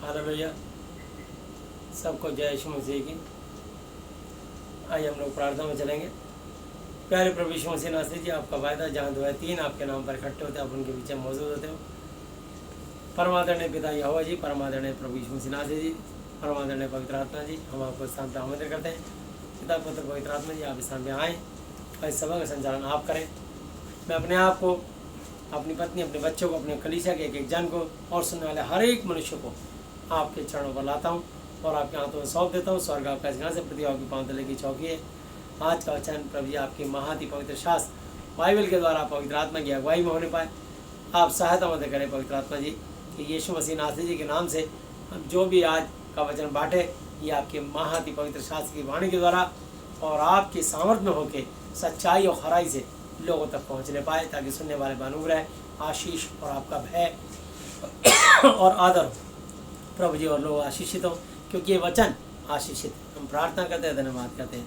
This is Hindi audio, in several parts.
हालेलुया। सबको जय यीशु मसीह की। आइए हम लोग प्रार्थना में चलेंगे। प्यारे प्रभु यीशु मसीह नासरी जी, आपका वायदा जहाँ 2 या 3 आपके नाम पर इकट्ठे होते हैं आप उनके बीच में मौजूद होते हो। परमादरणीय पिता यहोवा जी, परमादरणीय प्रभु यीशु मसीह नासरी जी, परमादरणीय पवित्र आत्मा जी, हम आपको स्थान पर आमंत्रित करते हैं। पिता पुत्र पवित्र आत्मा जी, आप इस स्थान पर आएँ और इस सभा का संचालन आप करें। मैं अपने आप को, अपनी पत्नी, अपने बच्चों को, अपने कलीसिया के एक जन को और सुनने वाले हर एक मनुष्य को आपके चरणों पर लाता हूँ और आपके हाथों में सौंप देता हूँ। स्वर्ग आपका सिंहासन से पृथ्वी आपकी पांव तले की चौकी है। आज का वचन प्रभु जी आपकी महाति पवित्र शास्त्र बाइबल के द्वारा पवित्र आत्मा की अगुवाई में होने पाए। आप सहायता मदद करें पवित्र आत्मा जी कि यीशु मसीह नासरी जी के नाम से हम जो भी आज का वचन बांटे, ये आपके महाति पवित्र शास्त्र की वाणी के द्वारा और आपके सामर्थ्य में होकर सच्चाई और खराई से लोगों तक पहुँचने पाए, ताकि सुनने वाले में अनुग्रह, आशीष और आपका भय और आदर हो प्रभु जी, और लोग आशीषित हों, क्योंकि ये वचन आशीषित। हम प्रार्थना करते हैं, धन्यवाद करते हैं।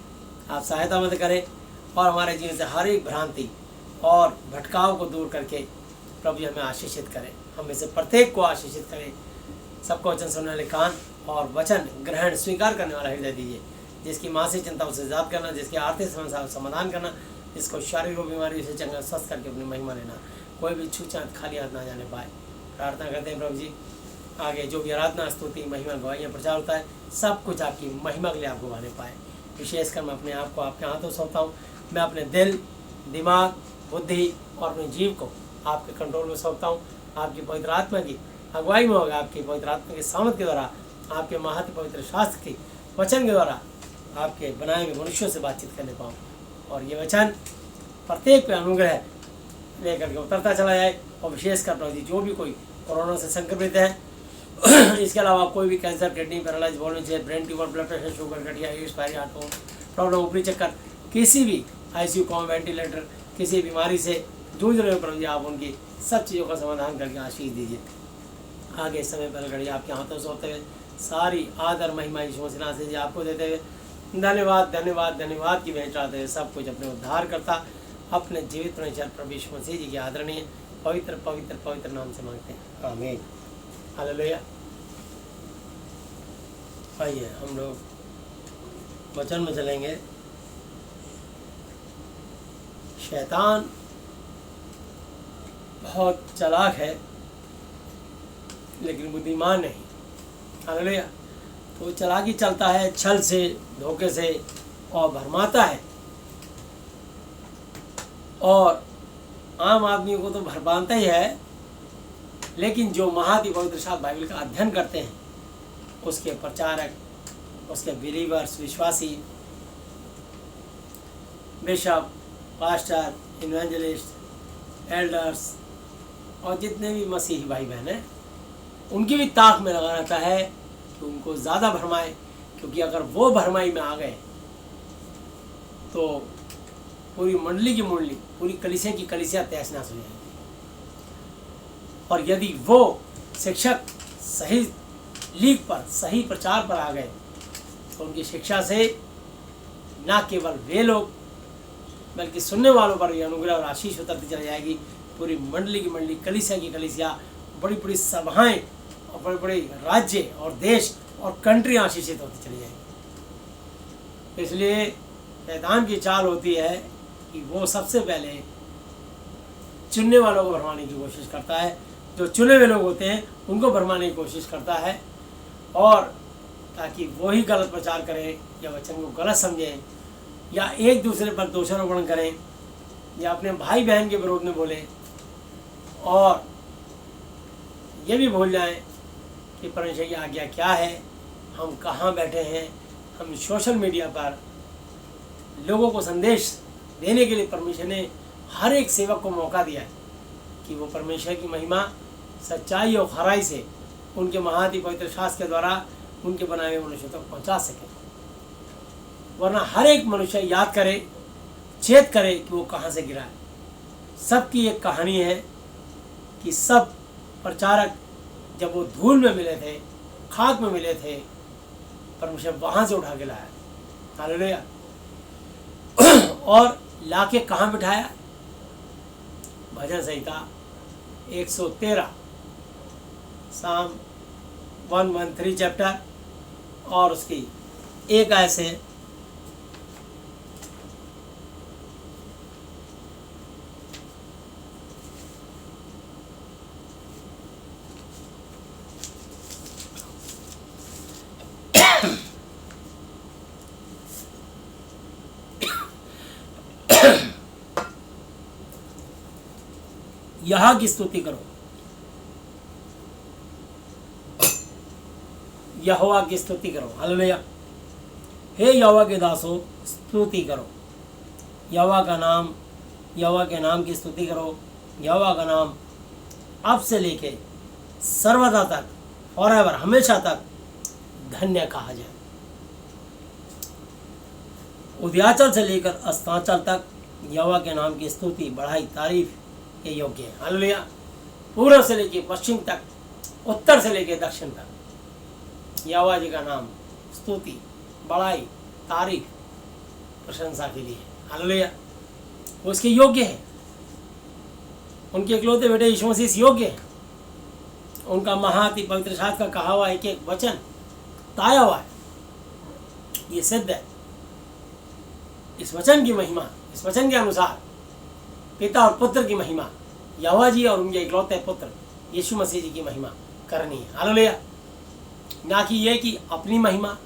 आप सहायता मदद करें और हमारे जीवन से हर एक भ्रांति और भटकाव को दूर करके प्रभु जी हमें आशीषित करें, हम में से प्रत्येक को आशीषित करें। सबको वचन सुनने वाले कान और वचन ग्रहण स्वीकार करने वाला हृदय दीजिए। जिसकी मानसिक चिंता उसे आजाद करना, जिसकी आर्थिक समस्या का समाधान करना, जिसको शारीरिक बीमारी से चंगा स्वस्थ करके अपनी महिमा लेना, कोई भी छूछात खाली हाथ ना जाने पाए। प्रार्थना करते हैं प्रभु जी, आगे जो भी आराधना, स्तुति, महिमा, गवाहियाँ, प्रचार होता है, सब कुछ आपकी महिमा के लिए आप गवाने पाए। विशेषकर मैं अपने आप को आपके हाथों सौंपता हूँ। मैं अपने दिल, दिमाग, बुद्धि और अपने जीव को आपके कंट्रोल में सौंपता हूँ। आपकी पवित्र आत्मा की अगुवाई में होगा, आपकी पवित्र आत्मा के सामर्थ के द्वारा, आपके महत्व पवित्र शास्त्र के वचन के द्वारा आपके बनाए हुए मनुष्यों से बातचीत करने पाऊँ, और ये वचन प्रत्येक पे अनुग्रह लेकर के उतरता चला जाए। और विशेषकर प्रभु जी जो भी कोई कोरोना से संक्रमित है, इसके अलावा कोई भी कैंसर, किडनी पैरालाइज, बोलने, brain tumour, blood pressure, sugar, गठिया, एक्सपायरी, हार्ट प्रॉब्लम, ऊपरी चक्कर, किसी भी आईसीयू, कॉम, वेंटिलेटर, किसी बीमारी से जूझ रहे हो प्रभु जी, आप उनकी सब चीज़ों का समाधान करके आशीष दीजिए। आगे समय पर घड़ी आपके हाथों से होते हुए सारी आदर महिमा यीशु मसीह नासरी जी आपको देते हुए धन्यवाद धन्यवाद धन्यवाद की भेंट चढ़ाते हुए सब कुछ अपने उद्धार करता अपने जीवित परमेश्वर प्रभु यीशु मसीह जी के आदरणीय पवित्र पवित्र पवित्र नाम से मांगते हैं, आमीन। हालेलुया। आइए हम लोग वचन में चलेंगे। शैतान बहुत चालाक है लेकिन बुद्धिमान नहीं। हालेलुया। तो चालाकी चलता है छल से, धोखे से और भरमाता है, और आम आदमी को तो भरमाता ही है, लेकिन जो महाति पवित्र शास्त्र बाइबल का अध्ययन करते हैं, उसके प्रचारक, उसके बिलीवर्स, विश्वासी, बिशप, पास्टर, इवेंजलिस्ट, एल्डर्स और जितने भी मसीही भाई बहन हैं, उनकी भी ताक में लगा रहता है कि उनको ज़्यादा भरमाए, क्योंकि अगर वो भरमाई में आ गए तो पूरी मंडली की मंडली, पूरी कलीसिया की कलीसिया तहस नहस हो जाएगी। और यदि वो शिक्षक सही लीक पर, सही प्रचार पर आ गए तो उनकी शिक्षा से न केवल वे लोग बल्कि सुनने वालों पर भी अनुग्रह और आशीष उतरती चली जाएगी। पूरी मंडली की मंडली, कलीसिया की कलीसिया, बड़ी बड़ी सभाएं और बड़े बड़े राज्य और देश और कंट्री आशीषित होती चली जाएगी। इसलिए शैतान की चाल होती है कि वो सबसे पहले चुनने वालों को भरमाने की कोशिश करता है, जो चुने हुए लोग होते हैं उनको भरमाने की कोशिश करता है, और ताकि वो ही गलत प्रचार करें या वचन को गलत समझें या एक दूसरे पर दोषारोपण करें या अपने भाई बहन के विरोध में बोलें, और ये भी भूल जाएं कि परमेश्वर की आज्ञा क्या है, हम कहाँ बैठे हैं। हम सोशल मीडिया पर लोगों को संदेश देने के लिए परमेश्वर ने हर एक सेवक को मौका दिया है कि वो परमेश्वर की महिमा सच्चाई और खराई से उनके महाति पवित्र शास्त्र के द्वारा उनके बनाए हुए मनुष्यों तक पहुंचा सके। वरना हर एक मनुष्य याद करे, चेत करे कि वो कहाँ से गिरा है। सबकी एक कहानी है कि सब प्रचारक जब वो धूल में मिले थे, खाक में मिले थे, परमेश्वर वहाँ से उठा के लाया। हालेलुया। और लाके कहाँ बिठाया? भजन संहिता 113 साम 113 चैप्टर और उसकी एक आयत से यहोवा की स्तुति करो, यहोवा की स्तुति करो। हालेलुया। हे यहोवा के दासों, स्तुति करो, यहोवा के नाम की स्तुति करो। यहोवा का नाम अब से लेके सर्वदा तक, फॉरएवर, हमेशा तक धन्य कहा जाए। उदयाचल से लेकर अस्ताचल तक यहोवा के नाम की स्तुति, बढ़ाई, तारीफ के योग्य है। हालेलुया। पूर्व से लेकर पश्चिम तक, उत्तर से लेकर दक्षिण तक यहोवा जी का नाम स्तुति, बढ़ाई, तारीफ, प्रशंसा के लिए। हालेलुया। वो इसके योग्य है। उनके इकलौते बेटे यीशु मसीह योग्य है। उनका महाति पवित्र शास्त्र का कहा हुआ एक एक वचन ताया हुआ है, ये सिद्ध है। इस वचन की महिमा, इस वचन के अनुसार पिता और पुत्र की महिमा, यहोवा जी और उनके इकलौते पुत्र यीशु मसीह जी की महिमा करनी है। हालेलुया। ना कि ये कि अपनी महिमा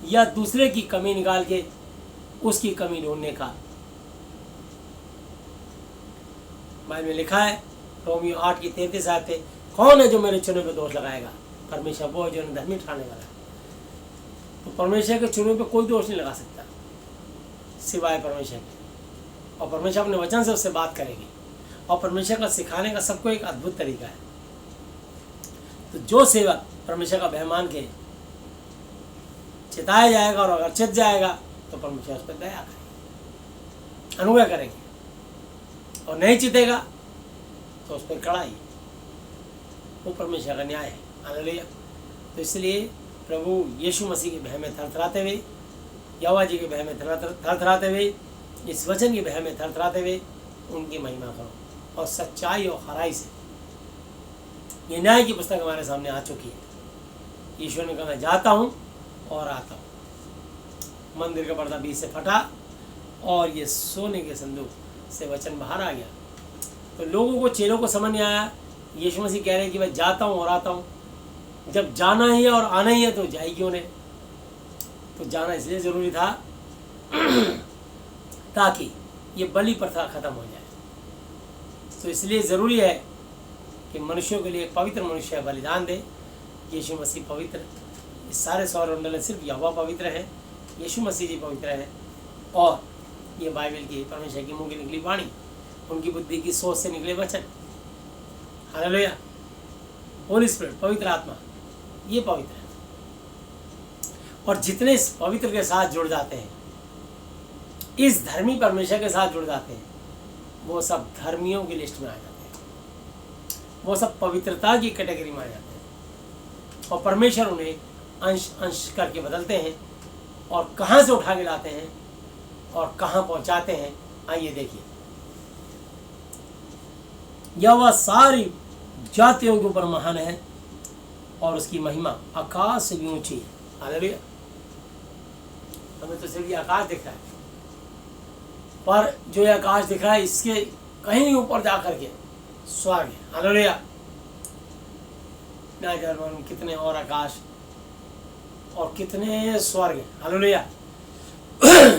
या दूसरे की कमी निकाल के उसकी कमी ढूंढने का। बाइबल में लिखा है रोमियो 8 की 33 आयत पे, कौन है जो मेरे चुने पे दोष लगाएगा? परमेश्वर वो है जो धर्मी ठहराने वाला है। तो परमेश्वर के चुने पे कोई दोष नहीं लगा सकता सिवाय परमेश्वर के। और परमेश्वर अपने वचन से उससे बात करेगी। और परमेश्वर का सिखाने का सबको एक अद्भुत तरीका है। तो जो सेवक परमेश्वर का भय मान के चिताया जाएगा और अगर चित जाएगा तो परमेश्वर उस पर दया करेंगे, अनुग्रह करेंगे। और नहीं चितेगा तो उस पर कड़ाई। वो परमेश्वर का न्याय है। हालेलुया। तो इसलिए प्रभु यीशु मसीह के भय में थरथराते हुए, यहोवा जी के भय में थरथराते हुए, इस वचन के भय में थरथराते हुए उनकी महिमा करो और सच्चाई और खराई से। ये न्याय की पुस्तक हमारे सामने आ चुकी है। यीशु ने कहा, मैं जाता हूँ और आता हूँ। मंदिर का पर्दा बीच से फटा और ये सोने के संदूक से वचन बाहर आ गया। तो लोगों को, चेलों को समझ नहीं आया। यीशु मसीह कह रहे हैं कि मैं जाता हूँ और आता हूँ। जब जाना ही है और आना ही है तो जाए क्यों नहीं? तो जाना इसलिए ज़रूरी था ताकि ये बलि प्रथा खत्म हो जाए। तो इसलिए ज़रूरी है कि मनुष्यों के लिए एक पवित्र मनुष्य बलिदान दे। यीशु मसीह पवित्र, इस सारे सौर मंडल में सिर्फ यहोवा पवित्र है, यीशु मसीह जी पवित्र है। और ये बाइबल की, परमेश्वर की मुंह की निकली वाणी, उनकी बुद्धि की सोच से निकले वचन। हालेलुया। होली स्पिरिट, पवित्र आत्मा, ये पवित्र है। और जितने इस पवित्र के साथ जुड़ जाते हैं, इस धर्मी परमेश्वर के साथ जुड़ जाते हैं, वो सब धर्मियों की लिस्ट में आ जाते हैं। वो सब पवित्रता की कैटेगरी में आ जाते हैं। और परमेश्वर उन्हें अंश अंश करके बदलते हैं और कहाँ से उठा के लाते हैं और कहाँ पहुँचाते हैं। आइए देखिए। यहोवा सारी जातियों के ऊपर महान है और उसकी महिमा आकाश से भी ऊंची है। हालेलुया। हमें तो सिर्फ ये आकाश दिख रहा है, पर जो ये आकाश दिख रहा है इसके कहीं ऊपर जा करके स्वर्ग है। हालेलुया। ना जाने कितने और आकाश और कितने स्वर्ग हैं। हालेलुया।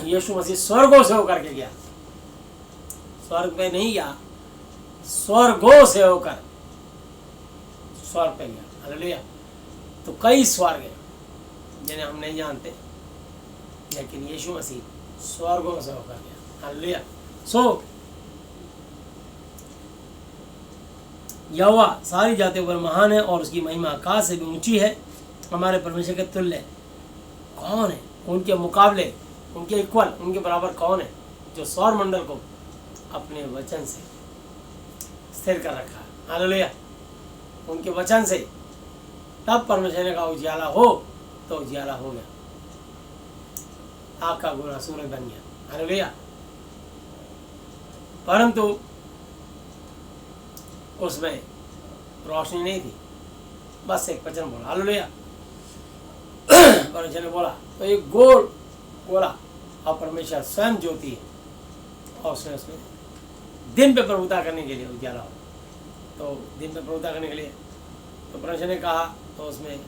यीशु मसीह स्वर्गों से होकर के गया, स्वर्ग पे नहीं गया, स्वर्गों से होकर स्वर्ग पे गया। हालेलुया। तो कई स्वर्ग हैं जिन्हें हम नहीं जानते, लेकिन यीशु मसीह स्वर्गों से होकर गया। हालेलुया। सो यहोवा सारी जातियों पर महान है और उसकी महिमा आकाश से भी ऊंची है। हमारे परमेश्वर के तुल्य कौन है? उनके मुकाबले, उनके इक्वल, उनके बराबर कौन है जो सौर मंडल को अपने वचन से स्थिर कर रखा है? हालेलुया। उनके वचन से तब परमेश्वर ने कहा उजियाला हो तो उजियाला हो गया, आग का गोला सूरज बन गया। हालेलुया। परंतु उसमें रोशनी नहीं थी, बस एक वचन बोला, हालेलुया। परमेश्वर ने बोला तो एक गोल गोला, और परमेश्वर स्वयं ज्योति है, और उसमें दिन पे प्रभुता करने के लिए उजाला हो, तो दिन पे प्रभुता करने के लिए तो परमेश्वर ने कहा, तो उसमें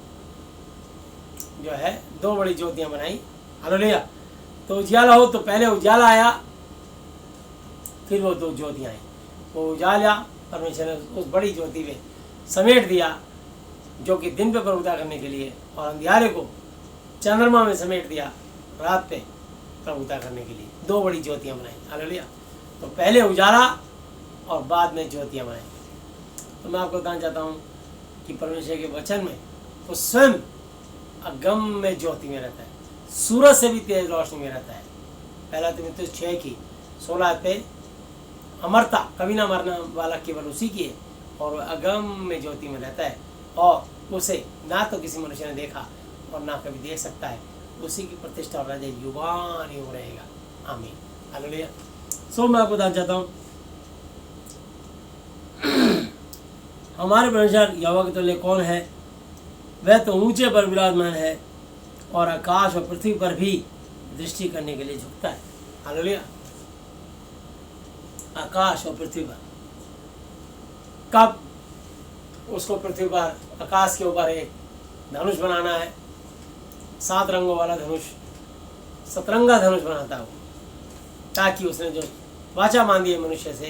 जो है 2 बड़ी ज्योतियां बनाई, हालेलुया। तो उजाला हो, तो पहले उजाला आया, फिर वो 2 ज्योतियां आई। वो उजाला परमेश्वर ने उस बड़ी ज्योति में समेट दिया जो कि दिन पे प्रभुता करने के लिए, और अंधियारे को चंद्रमा में समेट दिया रात पे प्रभुता करने के लिए। 2 बड़ी ज्योतियां बनाई, हालेलुया। तो पहले उजाला और बाद में ज्योतियां बनाई। तो मैं आपको बताना चाहता हूँ कि परमेश्वर के वचन में वो स्वयं अगम में ज्योति में रहता है, सूरज से भी तेज रोशनी में रहता है। पहला तिमुथियुस 6 की 16 पे अमरता, कभी ना मरना वाला केवल उसी की है, और वो अगम में ज्योति में रहता है, और उसे ना तो किसी मनुष्य ने देखा और ना कभी देख सकता है। उसी की प्रतिष्ठा और राज्य युगान युग रहेगा, आमीन, हालेलुया। सो मैं आपको बताना चाहता हूँ हमारे परमेश्वर यहोवा के तुल्य कौन है? वह तो ऊंचे पर विराजमान है और आकाश और पृथ्वी पर भी दृष्टि करने के लिए झुकता है, हालेलुया। आकाश और पृथ्वी पर, कब उसको पृथ्वी पर, आकाश के ऊपर एक धनुष बनाना है, 7 रंगों वाला धनुष, सतरंगा धनुष बनाता है वो, ताकि उसने जो वाचा बांधी है मनुष्य से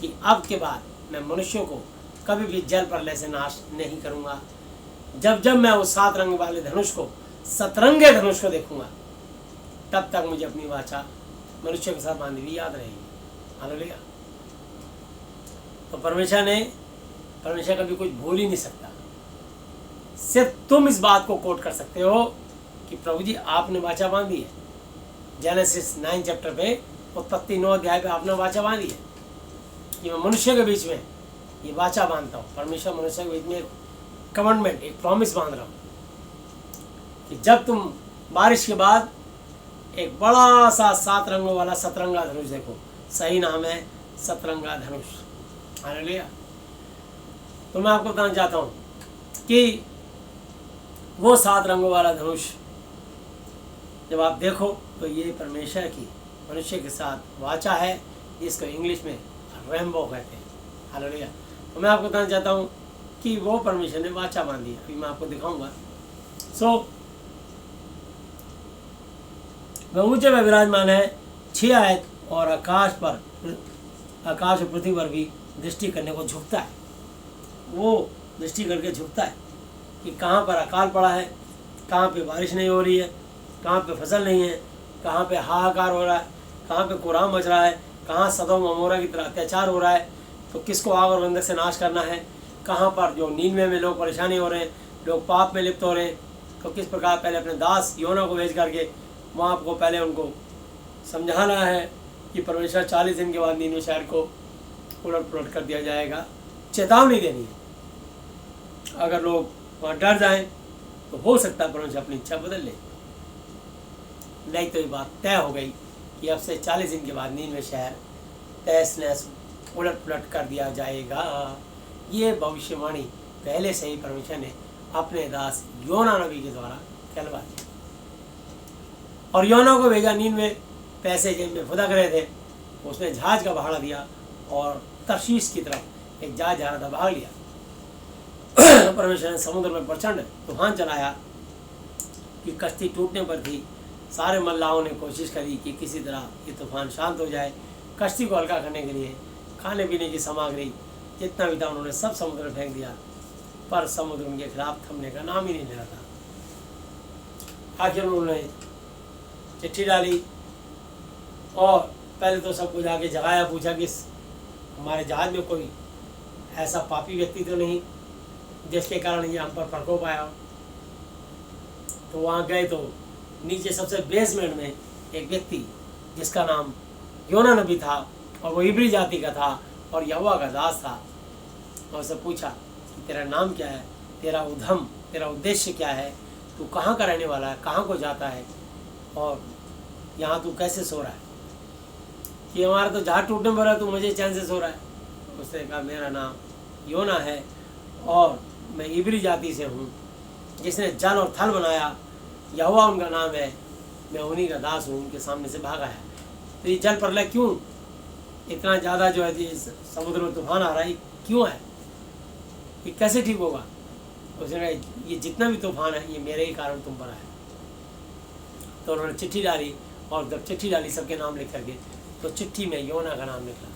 कि अब के बाद मैं मनुष्यों को कभी भी जल प्रलय से नाश नहीं करूंगा। जब जब मैं उस 7 रंग वाले धनुष को, सतरंगे धनुष को देखूंगा, तब तक मुझे अपनी वाचा मनुष्य के साथ बांधी हुई याद रहेगी, हालेलुया। तो परमेश्वर कभी कुछ भूल ही नहीं सकता। सिर्फ तुम इस बात को कोट कर सकते हो कि प्रभु जी आपने वाचा बांधी है। जेनेसिस 9 चैप्टर पे, उत्पत्ति 9 अध्याय पे आपने वाचा बांधी है कि मैं मनुष्य के बीच में ये वाचा बांधता हूँ। परमेश्वर मनुष्य के बीच में एक कमिटमेंट, एक प्रॉमिस बांध रहा हूँ कि जब तुम बारिश के बाद एक बड़ा सा 7 रंगों वाला सतरंगा धनुष देखो, सही नाम है सतरंगा धनुष, हालेलुया। तो मैं आपको बताना चाहता हूँ कि वो 7 रंगों वाला धनुष जब आप देखो तो ये परमेश्वर की मनुष्य के साथ वाचा है, जिसको इंग्लिश में रेनबो कहते हैं, हालेलुया। तो मैं आपको बताना चाहता हूँ कि वो परमेश्वर ने वाचा बांधी है, अभी मैं आपको दिखाऊंगा। वह ऊंचे में विराजमान है, 6 आयत, और आकाश और पृथ्वी पर भी दृष्टि करने को झुकता है। वो दृष्टि करके झुकता है कि कहाँ पर अकाल पड़ा है, कहाँ पे बारिश नहीं हो रही है, कहाँ पे फसल नहीं है, कहाँ पे हाहाकार हो रहा है, कहाँ पे कुराम मच रहा है, कहाँ सदोम अमोरा की तरह अत्याचार हो रहा है, तो किसको आग और बंधक से नाश करना है, कहाँ पर जो नींद में लोग परेशानी हो रहे हैं, लोग पाप में लिप्त हो रहे हैं, तो किस प्रकार पहले अपने दास योना को भेज करके वहाँ आपको पहले उनको समझाना है कि परमेश्वर 40 दिन के बाद नीनवे शहर को उलट पुलट कर दिया जाएगा, चेतावनी देनी है। अगर लोग वहाँ डर जाएं तो हो सकता है परमेश्वर अपनी इच्छा बदल ले, नहीं तो ये बात तय हो गई कि अब से 40 दिन के बाद नीनवे शहर तहस नहस उलट पुलट कर दिया जाएगा। ये भविष्यवाणी पहले से ही परमेश्वर ने अपने दास योना नबी के द्वारा कहलवा दिया, और योना को भेजा नीनवे, पैसे जेब में फुदक रहे थे, उसने जहाज का भाड़ा दिया और तरशीश की तरफ एक जहाज जा रहा था, भाग लिया। परमेश्वर ने समुद्र में प्रचंड तूफान चलाया कि कश्ती टूटने पर थी। सारे मल्लाहों ने कोशिश करी कि किसी तरह ये तूफान शांत हो जाए। कश्ती को हल्का करने के लिए खाने पीने की सामग्री जितना भी था उन्होंने सब समुद्र में फेंक दिया, पर समुद्र उनके खिलाफ थमने का नाम ही नहीं ले रहा था। आखिर उन्होंने चिट्ठी डाली और पहले तो सबको जाके जगाया, पूछा कि हमारे जहाज में कोई ऐसा पापी व्यक्ति तो नहीं जिसके कारण ये हम पर प्रकोप आया हो। तो वहाँ गए तो नीचे सबसे बेसमेंट में एक व्यक्ति जिसका नाम योना नबी था और वो इब्री जाति का था और यहोवा का दास था, और उससे पूछा कि तेरा नाम क्या है, तेरा उद्यम, तेरा उद्देश्य क्या है, तू कहाँ का रहने वाला है, कहाँ को जाता है, और यहाँ तू कैसे सो रहा है, कि हमारा तो जहाज टूटने पर है, तू मुझे चैन से सो रहा है। उसने कहा मेरा नाम योना है और मैं इब्री जाति से हूँ, जिसने जल और थल बनाया, यहोवा उनका नाम है, मैं उन्हीं का दास हूँ, उनके सामने से भागा है। तो ये जल प्रलय क्यों इतना ज़्यादा जो है ये समुद्र में तूफान आ रहा है, क्यों है, ये कैसे ठीक होगा? उसने कहा ये जितना भी तूफान है ये मेरे ही कारण तुम पर आया। तो उन्होंने चिट्ठी डाली, और जब चिट्ठी डाली सबके नाम लिख करके, तो चिट्ठी में योना का नाम निकला,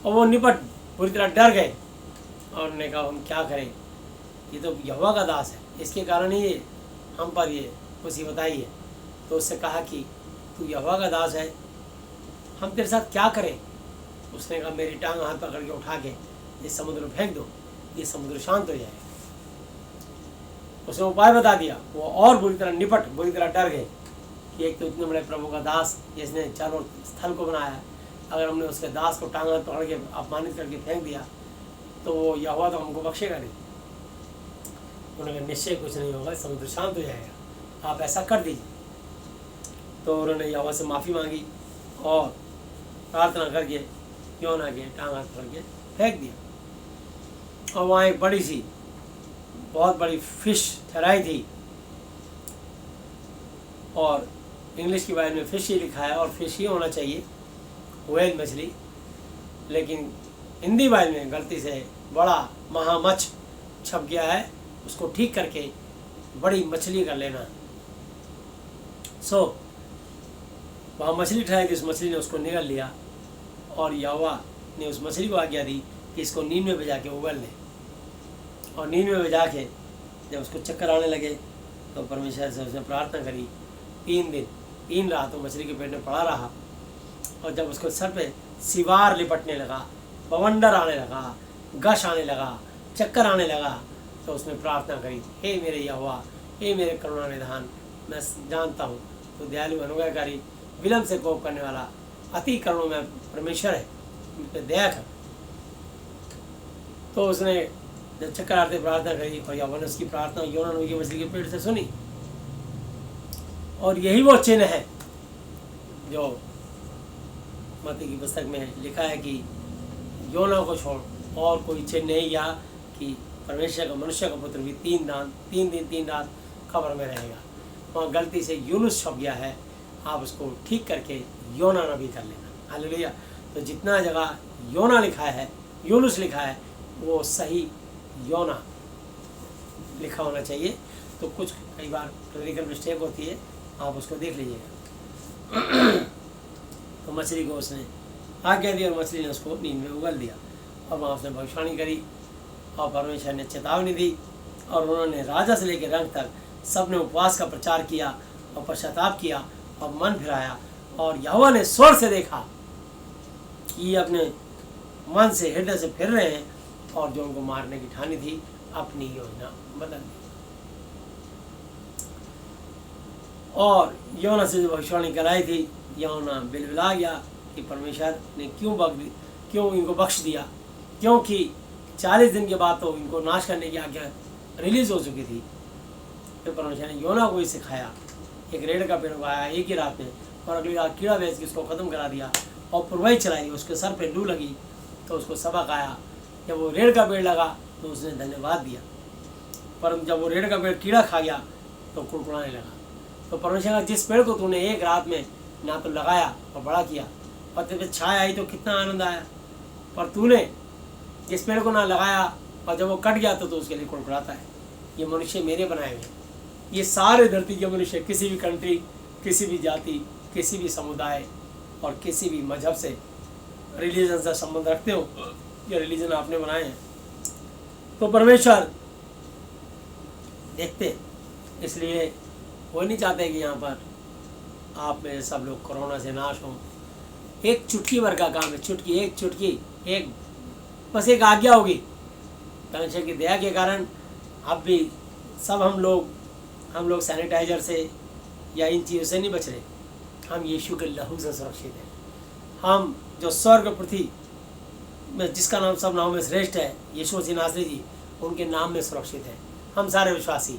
और वो निपट पूरी तरह डर गए, और उन्होंने कहा हम क्या करें, ये तो यहोवा का दास है, इसके कारण ही ये हम पर ये मुसीबत आई है। तो उससे कहा कि तू यहोवा का दास है, हम तेरे साथ क्या करें? उसने कहा मेरी टांग हाथ पकड़ के उठा के इस समुद्र में फेंक दो, ये समुद्र शांत हो जाएगा। उसने उपाय बता दिया। वो और बुरी तरह डर गए कि एक तो इतने बड़े प्रभु का दास जिसने जल और स्थल को बनाया है, अगर हमने उसके दास को टांग हाथ पकड़ के अपमानित करके फेंक दिया तो वो यहोवा तो हमको बख्शेगा नहीं। उन्होंने निश्चय कुछ नहीं होगा, समुद्र शांत हो जाएगा, आप ऐसा कर दीजिए। तो उन्होंने यहोवा से माफ़ी मांगी और प्रार्थना करके योना के टांग हाथ पकड़ के फेंक दिया। और वहाँ एक बड़ी सी बहुत बड़ी फिश ठहराई थी, और इंग्लिश की बाइबल में फिश ही लिखा है, और फिश ही होना चाहिए, व्हेल मछली, लेकिन हिंदी बाइबल में गलती से बड़ा महामच्छ छप गया है, उसको ठीक करके बड़ी मछली कर लेना। वहाँ मछली ठहराई थी, उस मछली ने उसको निगल लिया, और यहोवा ने उस मछली को आज्ञा दी कि इसको नींद में भिजा के उगल ले। और नींद में भिजा के जब उसको चक्कर आने लगे तो परमेश्वर से उसने प्रार्थना करी। 3 दिन 3 रात वो मछली के पेट में पड़ा रहा, और जब उसको सर पे सिवार लिपटने लगा, बवंडर आने लगा, गश आने लगा, चक्कर आने लगा, तो उसने प्रार्थना करी, हे मेरे यहोवा, हे मेरे करुणा निधान, मैं जानता हूँ तो दयालु अनुग्रहकारी विलम्ब से कोप करने वाला अति करुण में परमेश्वर है, मुझ पर दया कर। तो उसने जब चक्कर आते प्रार्थना करी, और यहोवा ने उसकी प्रार्थना योना नबी की मछली के पेट से सुनी। और यही वो चिन्ह है जो मत्ती की पुस्तक में लिखा है कि योना को छोड़ और कोई चिन्ह नहीं, या कि परमेश्वर का मनुष्य का पुत्र भी 3 दिन 3 रात खबर में रहेगा। वहाँ गलती से यूनुस छप गया है, आप उसको ठीक करके योना नबी कर लेना। हालेलुया। तो जितना जगह योना लिखा है, यूनुस लिखा है, वो सही योना लिखा होना चाहिए। तो कुछ कई बार क्लरिकल मिस्टेक होती है, आप उसको देख लीजिएगा। तो मछली को उसने आज्ञा दी, और मछली ने उसको नींद में उगल दिया, और वहाँ उसने भविष्यवाणी करी, और परमेश्वर ने चेतावनी दी, और उन्होंने राजा से लेकर रंग तक सब ने उपवास का प्रचार किया और पश्चाताप किया और मन फिराया। और यहोवा ने स्वर से देखा कि ये अपने मन से हृदय से फिर रहे हैं, और जो उनको मारने की ठानी थी अपनी योजना बदल दी। और योना से जो भविष्यवाणी कराई थी, योना बिलबिला गया कि परमेश्वर ने क्यों इनको बख्श दिया, क्योंकि 40 दिन के बाद तो इनको नाश करने की आज्ञा रिलीज हो चुकी थी। फिर परमेश्वर ने योना को ही सिखाया, एक रेड़ का पेड़ उगाया एक ही रात में, और अगली रात कीड़ा भेज के उसको ख़त्म करा दिया, और पुरवाई चलाई, उसके सर पे लू लगी तो उसको सबक आया। जब वो रेड़ का पेड़ लगा तो उसने धन्यवाद दिया, परंतु जब वो रेड़ का पेड़ कीड़ा खा गया तो कुड़कुड़ाने लगा। तो परमेश्वर का जिस पेड़ को तूने एक रात में ना तो लगाया और बड़ा किया, पत्ते पे छाया आई तो कितना आनंद आया, पर तूने जिस पेड़ को ना लगाया और जब वो कट गया तो उसके लिए कुड़कुड़ाता है। ये मनुष्य मेरे बनाए हुए, ये सारे धरती के मनुष्य, किसी भी कंट्री, किसी भी जाति, किसी भी समुदाय और किसी भी मजहब से, रिलीजन से संबंध रखते हो, ये रिलीजन आपने बनाए हैं, तो परमेश्वर देखते। इसलिए वो नहीं चाहते कि यहाँ पर आप में सब लोग कोरोना से नाश हों। एक चुटकी भर का काम है, एक चुटकी, एक बस एक आज्ञा होगी परमेश्वर की दया के कारण। अब भी सब हम लोग सैनिटाइजर से या इन चीज़ों से नहीं बच रहे, हम यीशु के लहू से सुरक्षित हैं। हम जो स्वर्ग पृथ्वी में जिसका नाम सब नामों में श्रेष्ठ है, यीशु मसीह नासरी जी, उनके नाम में सुरक्षित हैं हम सारे विश्वासी।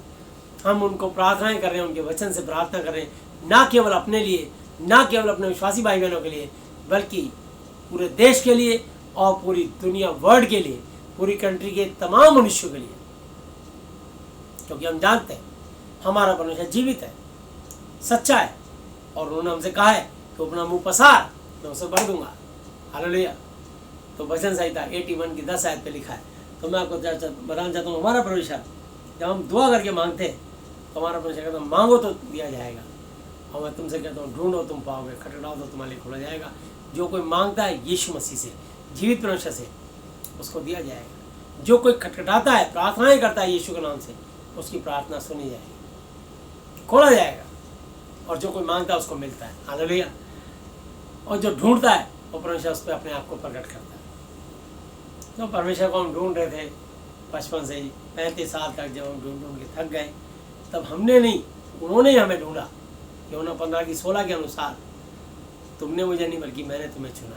हम उनको प्रार्थनाएं कर रहे हैं, उनके वचन से प्रार्थना कर रहे हैं, ना केवल अपने लिए, ना केवल अपने विश्वासी भाई बहनों के लिए, बल्कि पूरे देश के लिए और पूरी दुनिया वर्ल्ड के लिए, पूरी कंट्री के तमाम मनुष्यों के लिए, क्योंकि हम जानते हैं हमारा परमेश्वर जीवित है, सच्चा है, और उन्होंने हमसे कहा है कि अपना मुंह पसार, मैं उसे भर दूंगा। हालेलुया। तो वचन संहिता 81 की 10 आयत पे लिखा है। तो मैं आपको बताना चाहता हूँ, हमारा परमेश्वर जब हम दुआ करके मांगते हैं तो हमारा परमेश्वर कहता है मांगो तो दिया जाएगा, और मैं तुमसे कहता हूँ ढूंढो तुम पाओगे, खटखटाओ तो तुम्हारे लिए खोला जाएगा। जो कोई मांगता है यीशु मसीह से, जीवित परमेश्वर से, उसको दिया जाएगा। जो कोई खटखटाता है, प्रार्थनाएं करता है यीशु के नाम से, उसकी प्रार्थना सुनी जाएगी, खोला जाएगा। और जो कोई मांगता है उसको मिलता है। हालेलुया। और जो ढूंढता है वो परमेश्वर उस पर अपने आप को प्रकट करता है। तो परमेश्वर को हम ढूंढ रहे थे बचपन से ही, 35 साल तक जब हम ढूंढ के थक गए, तब हमने नहीं, उन्होंने ही हमें ढूंढा। यूहन्ना 15 की 16 के अनुसार तुमने मुझे नहीं बल्कि मैंने तुम्हें चुना,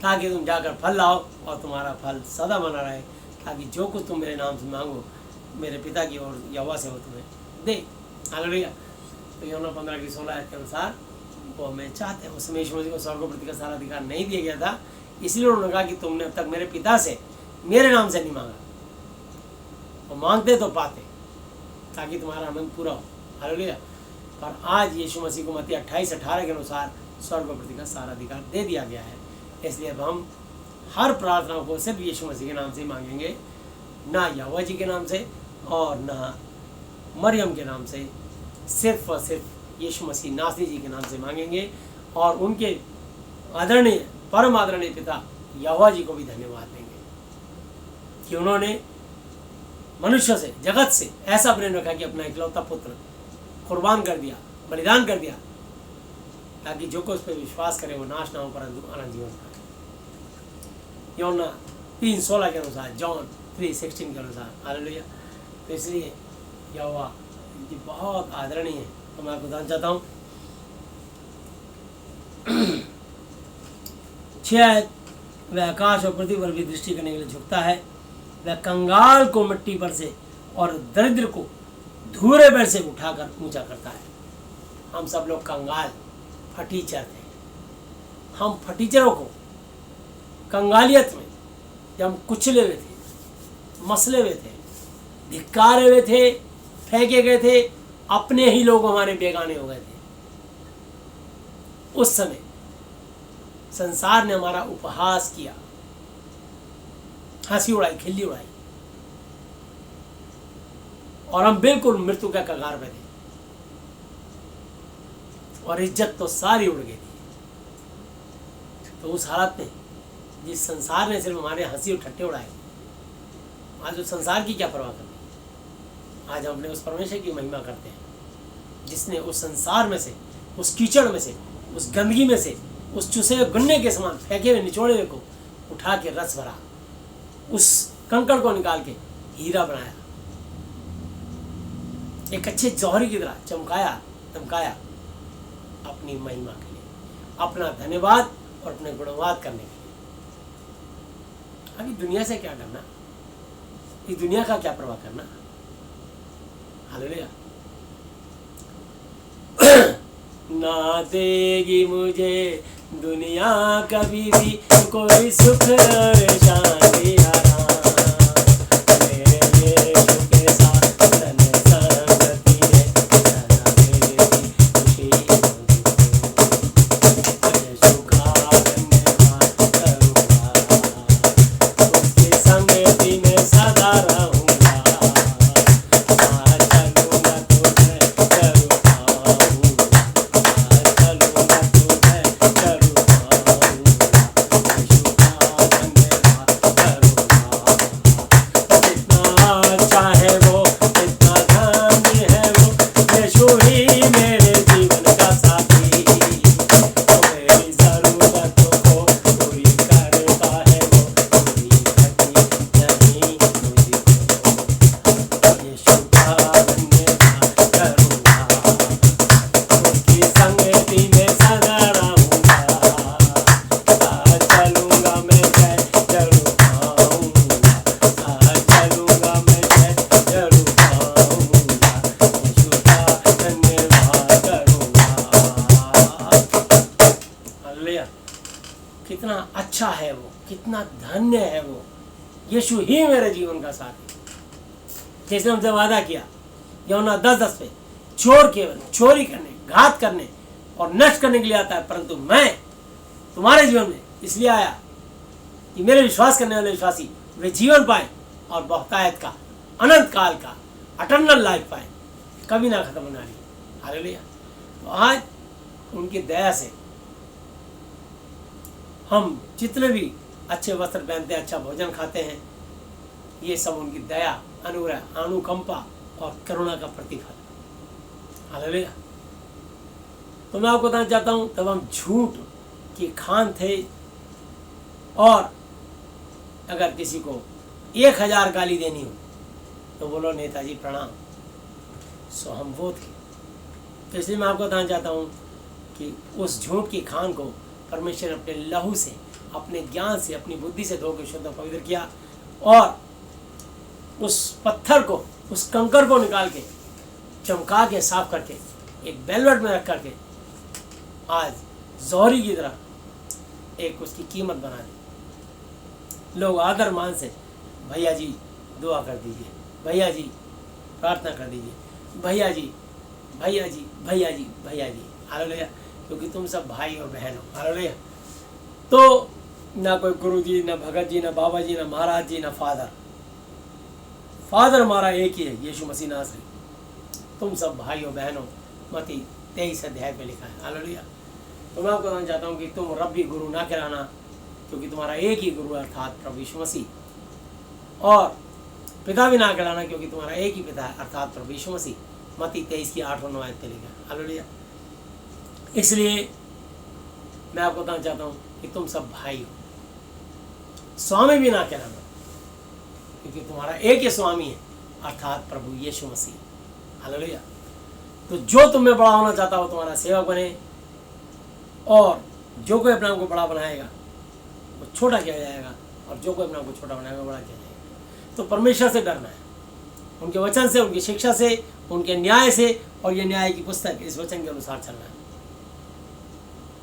ताकि तुम जाकर फल लाओ और तुम्हारा फल सदा बना रहे, ताकि जो कुछ तुम मेरे नाम से मांगो मेरे पिता की ओर यहोवा से हो तुम्हें दे। हालेलुया। तो यूहन्ना 15 की 16 के अनुसार वो हमें चाहते हैं। उस समय यीशु मसीह को स्वर्ग प्रति का सारा अधिकार नहीं दिया गया था, इसलिए उन्होंने कहा कि तुमने अब तक मेरे पिता से मेरे नाम से नहीं मांगा, और मांगते तो पाते, ताकि तुम्हारा आनंद पूरा हो। हालेलुया। पर आज यीशु मसीह को मत्ती 28:18 के अनुसार स्वर्ग प्रति का सारा अधिकार दे दिया गया है, इसलिए अब हम हर प्रार्थना को सिर्फ यीशु मसीह के नाम से ही मांगेंगे, ना यहोवा जी के नाम से और ना मरियम के नाम से, सिर्फ और सिर्फ यीशु मसीह नासरी जी के नाम से मांगेंगे। और उनके आदरणीय परम आदरणीय पिता यहोवा जी को भी धन्यवाद देंगे कि उन्होंने मनुष्य से, जगत से ऐसा प्रेम रखा कि अपना इकलौता पुत्र कुर्बान कर दिया, बलिदान कर दिया, ताकि जो कोई उस पर विश्वास करे वो नाश ना हो परंतु अनंत जीवन पाए। यूहन्ना 3:16 के अनुसार, जॉन 3:16 के अनुसार। हालेलुया। तो इसलिए यहोवा जी बहुत आदरणीय है। तो मैं आपको बताना चाहता हूँ 6 वह आकाश और पृथ्वी पर भी दृष्टि करने के लिए झुकता है, वह कंगाल को मिट्टी पर से और दरिद्र को धूरे पर से उठाकर ऊंचा करता है। हम सब लोग कंगाल फटीचर थे। हम फटीचरों को कंगालियत में जब हम कुचले हुए थे, मसले हुए थे, धिक्कारे हुए थे, फेंके गए थे, अपने ही लोग हमारे बेगाने हो गए थे, उस समय संसार ने हमारा उपहास किया, हंसी उड़ाई, खिल्ली उड़ाई, और हम बिल्कुल मृत्यु के कगार पे थे, और इज्जत तो सारी उड़ गई थी। तो उस हालत में जिस संसार ने सिर्फ हमारे हंसी और ठट्टे उड़ाए, आज उस संसार की क्या परवाह करनी। आज हम अपने उस परमेश्वर की महिमा करते हैं जिसने उस संसार में से, उस कीचड़ में से, उस गंदगी में से, उस चूसे हुए गन्ने के समान फेंके हुए निचोड़े हुए को उठा के रस भरा, उस कंकड़ को निकाल के हीरा बनाया, एक अच्छे जौहरी की तरह चमकाया अपनी महिमा के लिए, अपना धन्यवाद और अपने गुणवाद करने के लिए। अभी दुनिया से क्या करना, इस दुनिया का क्या परवाह करना। हालेलुया। ना देगी मुझे दुनिया कभी भी कोई सुख और शांति आराम, मेरे यीशु के साथ तन संगति है, सदा मेरी खुशी यीशु का धन्यवाद करूँगा, उसकी संगति में सदा रहूँगा। आज चलूँगा तो मैं करूँ अच्छा है वो, कितना धन्य है वो, यीशु ही मेरे जीवन का साथी। जिसने हमसे वादा किया यूहन्ना 10:10 पे, चोर केवल चोरी करने, घात करने और नष्ट करने के लिए आता है, परंतु मैं तुम्हारे जीवन में इसलिए आया कि मेरे विश्वास करने वाले विश्वासी वे जीवन पाए और बहुतायत का, अनंत काल का, अटर्नल लाइफ पाए, कभी ना खत्म होने वाली। हालेलुया। तो आज उनकी दया से हम जितने भी अच्छे वस्त्र पहनते हैं, अच्छा भोजन खाते हैं, ये सब उनकी दया, अनुग्रह, अनुकंपा और करुणा का प्रतिफल। हालेलुया। तो मैं आपको बताना चाहता हूँ, तब हम झूठ की खान थे और अगर किसी को 1000 गाली देनी हो तो बोलो नेताजी प्रणाम, सो हम वो थे। तो इसलिए मैं आपको बताना चाहता हूँ कि उस झूठ की खान को परमेश्वर ने अपने लहू से, अपने ज्ञान से, अपनी बुद्धि से धो के शुद्ध पवित्र किया और उस पत्थर को, उस कंकर को निकाल के, चमका के, साफ करके एक बेलवेट में रख करके आज जौहरी की तरह एक उसकी कीमत बना दी। लोग आदर मान से भैया जी दुआ कर दीजिए, भैया जी प्रार्थना कर दीजिए, भैया जी भैया जी भैया जी भैया जी। हालेलुया। क्योंकि तुम सब भाई और बहन हो। हालेलुया। तो ना कोई गुरु जी, ना भगत जी, ना बाबा जी, ना महाराज जी, ना फादर। फादर हमारा एक ही है, यीशु मसीह नासरी। तुम सब भाई और बहन हो, मत्ती 23 अध्याय में लिखा है। हालेलुया। तो मैं आपको बताना चाहता हूँ कि तुम रब्बी गुरु ना कहलाना, क्योंकि तुम्हारा एक ही गुरु है अर्थात प्रभु यीशु मसीह। और पिता भी ना कहलाना, क्योंकि तुम्हारा एक ही पिता है अर्थात प्रभु यीशु मसीह। मत्ती 23 की 8 और 9 आयत पे लिखा है। हालेलुया। इसलिए मैं आपको बताना चाहता हूँ कि तुम सब भाई हो। स्वामी भी ना कहलाना, क्योंकि तुम्हारा एक ही स्वामी है अर्थात प्रभु यीशु मसीह। हालेलुया। तो जो तुम में बड़ा होना चाहता हो तुम्हारा सेवक बने, और जो कोई अपने आप को बड़ा बनाएगा वो छोटा किया जाएगा, और जो कोई अपने आप को छोटा बनाएगा बड़ा किया जाएगा। तो परमेश्वर से डरना है, उनके वचन से, उनकी शिक्षा से, उनके न्याय से, और ये न्याय की पुस्तक इस वचन के अनुसार चलना है।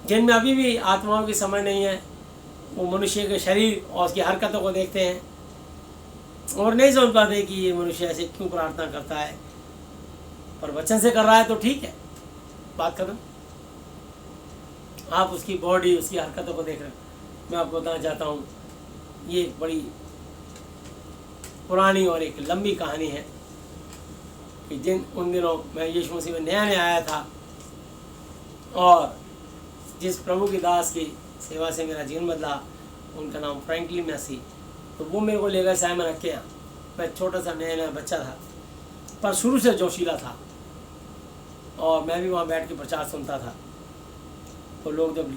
जिनमें अभी भी आत्माओं की समझ नहीं है, वो मनुष्य के शरीर और उसकी हरकतों को देखते हैं और नहीं समझ पाते कि ये मनुष्य ऐसे क्यों प्रार्थना करता है, पर वचन से कर रहा है तो ठीक है, बात खत्म। आप उसकी बॉडी, उसकी हरकतों को देख रहे हैं। मैं आपको बताना चाहता हूँ, ये एक बड़ी पुरानी और एक लंबी कहानी है कि उन दिनों मैं यीशु मसीह में नया नया आया था, और जिस प्रभु की दास की सेवा से मेरा जीवन बदला, उनका नाम फ्रैंकलिन मैसी। तो वो मेरे को ले गए साइमन रख के यहाँ। मैं छोटा सा नया नया बच्चा था, पर शुरू से जोशीला था, और मैं भी वहाँ बैठ के प्रचार सुनता था। तो लोग जब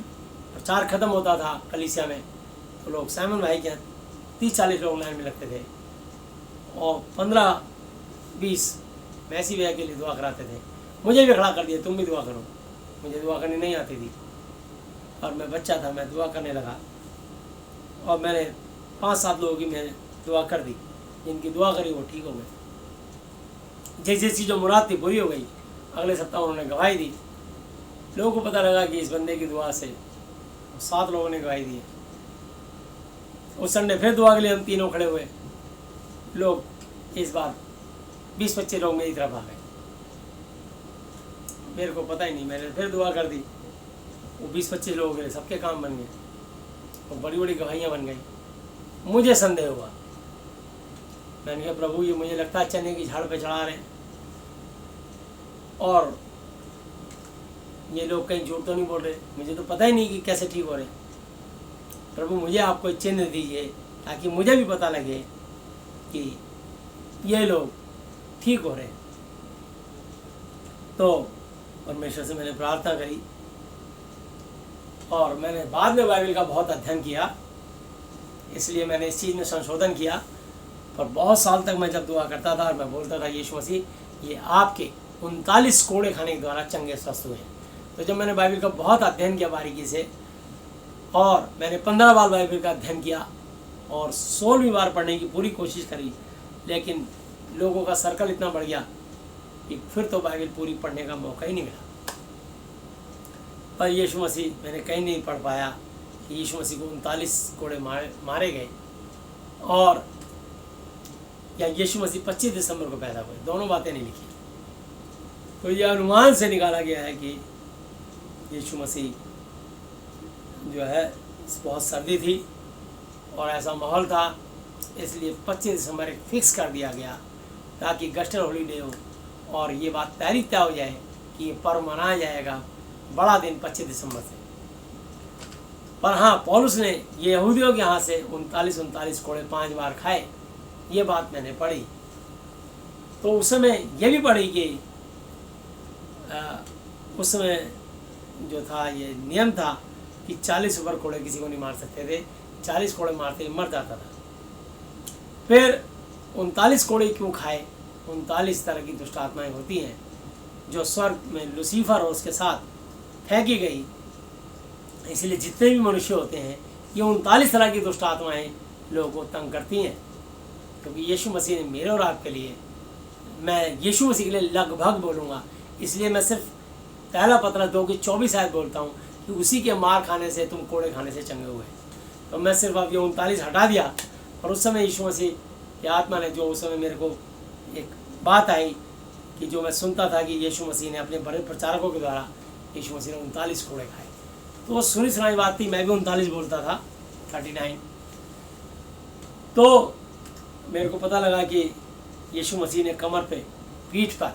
प्रचार ख़त्म होता था कलीसिया में, तो लोग साइमन भाई के यहाँ 30-40 लोग लाइन में लगते थे, और 15-20 मैसी भैया के लिए दुआ कराते थे। मुझे भी खड़ा कर दिया, तुम भी दुआ करो। मुझे दुआ करनी नहीं आती थी, और मैं बच्चा था, मैं दुआ करने लगा, और मैंने 5-7 लोगों की मैंने दुआ कर दी। जिनकी दुआ करी वो ठीक हो गए। जैसी जैसी जो मुराद थी पूरी हो गई। अगले सप्ताह उन्होंने गवाही दी। लोगों को पता लगा कि इस बंदे की दुआ से 7 लोगों ने गवाही दी। उस संडे फिर दुआ के लिए हम तीनों खड़े हुए। लोग इस बार 20-25 लोग मेरी तरफ आ गए। मेरे को पता ही नहीं, मैंने फिर दुआ कर दी। वो 20-25 लोग गए, सबके काम बन गए, वो बड़ी बड़ी गवाहियाँ बन गई। मुझे संदेह हुआ। मैंने कहा प्रभु, ये मुझे लगता है चने की झाड़ पे चढ़ा रहे हैं, और ये लोग कहीं झूठ तो नहीं बोल रहे। मुझे तो पता ही नहीं कि कैसे ठीक हो रहे। प्रभु, मुझे आप कोई चिन्ह दीजिए ताकि मुझे भी पता लगे कि ये लोग ठीक हो रहे। तो परमेश्वर से मैंने प्रार्थना करी, और मैंने बाद में बाइबल का बहुत अध्ययन किया, इसलिए मैंने इस चीज़ में संशोधन किया। पर बहुत साल तक मैं जब दुआ करता था और मैं बोलता था यीशु मसीह, ये आपके 39 कोड़े खाने के द्वारा चंगे स्वस्थ हुए। तो जब मैंने बाइबल का बहुत अध्ययन किया बारीकी से, और मैंने 15 बार बाइबल का अध्ययन किया और 16वीं बार पढ़ने की पूरी कोशिश करी, लेकिन लोगों का सर्कल इतना बढ़ गया कि फिर तो बाइबल पूरी पढ़ने का मौका ही नहीं मिला। पर यीशु मसीह मैंने कहीं नहीं पढ़ पाया, कि यीशु मसीह को 39 कोड़े मारे गए और या यीशु मसीह 25 दिसंबर को पैदा हुए, दोनों बातें नहीं लिखी। तो ये अनुमान से निकाला गया है कि यीशु मसीह जो है बहुत सर्दी थी और ऐसा माहौल था, इसलिए 25 दिसंबर एक फिक्स कर दिया गया ताकि गस्टर हॉलीडे हो और ये बात पहले तय हो जाए कि ये पर्व मनाया जाएगा बड़ा दिन 25 दिसंबर से। पर हाँ, पौलुस ने ये यहूदियों के यहाँ से 39 कोड़े 5 बार खाए, ये बात मैंने पढ़ी। तो उस समय ये भी पढ़ी कि उस समय जो था ये नियम था कि 40 ऊपर कोड़े किसी को नहीं मार सकते थे, 40 कोड़े मारते ही मर जाता था। फिर 39 कोड़े क्यों खाए? 39 तरह की दुष्ट आत्माएं होती हैं जो स्वर्ग में लूसीफर और उसके साथ फेंकी गई। इसलिए जितने भी मनुष्य होते हैं ये 39 तरह की दुष्ट आत्माएं लोगों को तंग करती हैं, क्योंकि यीशु मसीह ने मेरे और आपके लिए, मैं यीशु मसीह के लिए लगभग बोलूँगा, इसलिए मैं सिर्फ पहला पत्र 2 की 24 आयत बोलता हूँ कि उसी के मार खाने से तुम कोड़े खाने से चंगे हुए। तो मैं सिर्फ अब ये 39 हटा दिया। और उस समय यीशु मसीह की आत्मा ने, जो उस समय मेरे को एक बात आई कि जो मैं सुनता था कि यीशु मसीह ने अपने बड़े प्रचारकों के द्वारा यीशु मसीह ने 39 कोड़े खाए, तो वो सुनी सुनाई बात थी। मैं भी 39 बोलता था, 39। तो मेरे को पता लगा कि यीशु मसीह ने कमर पे, पीठ पर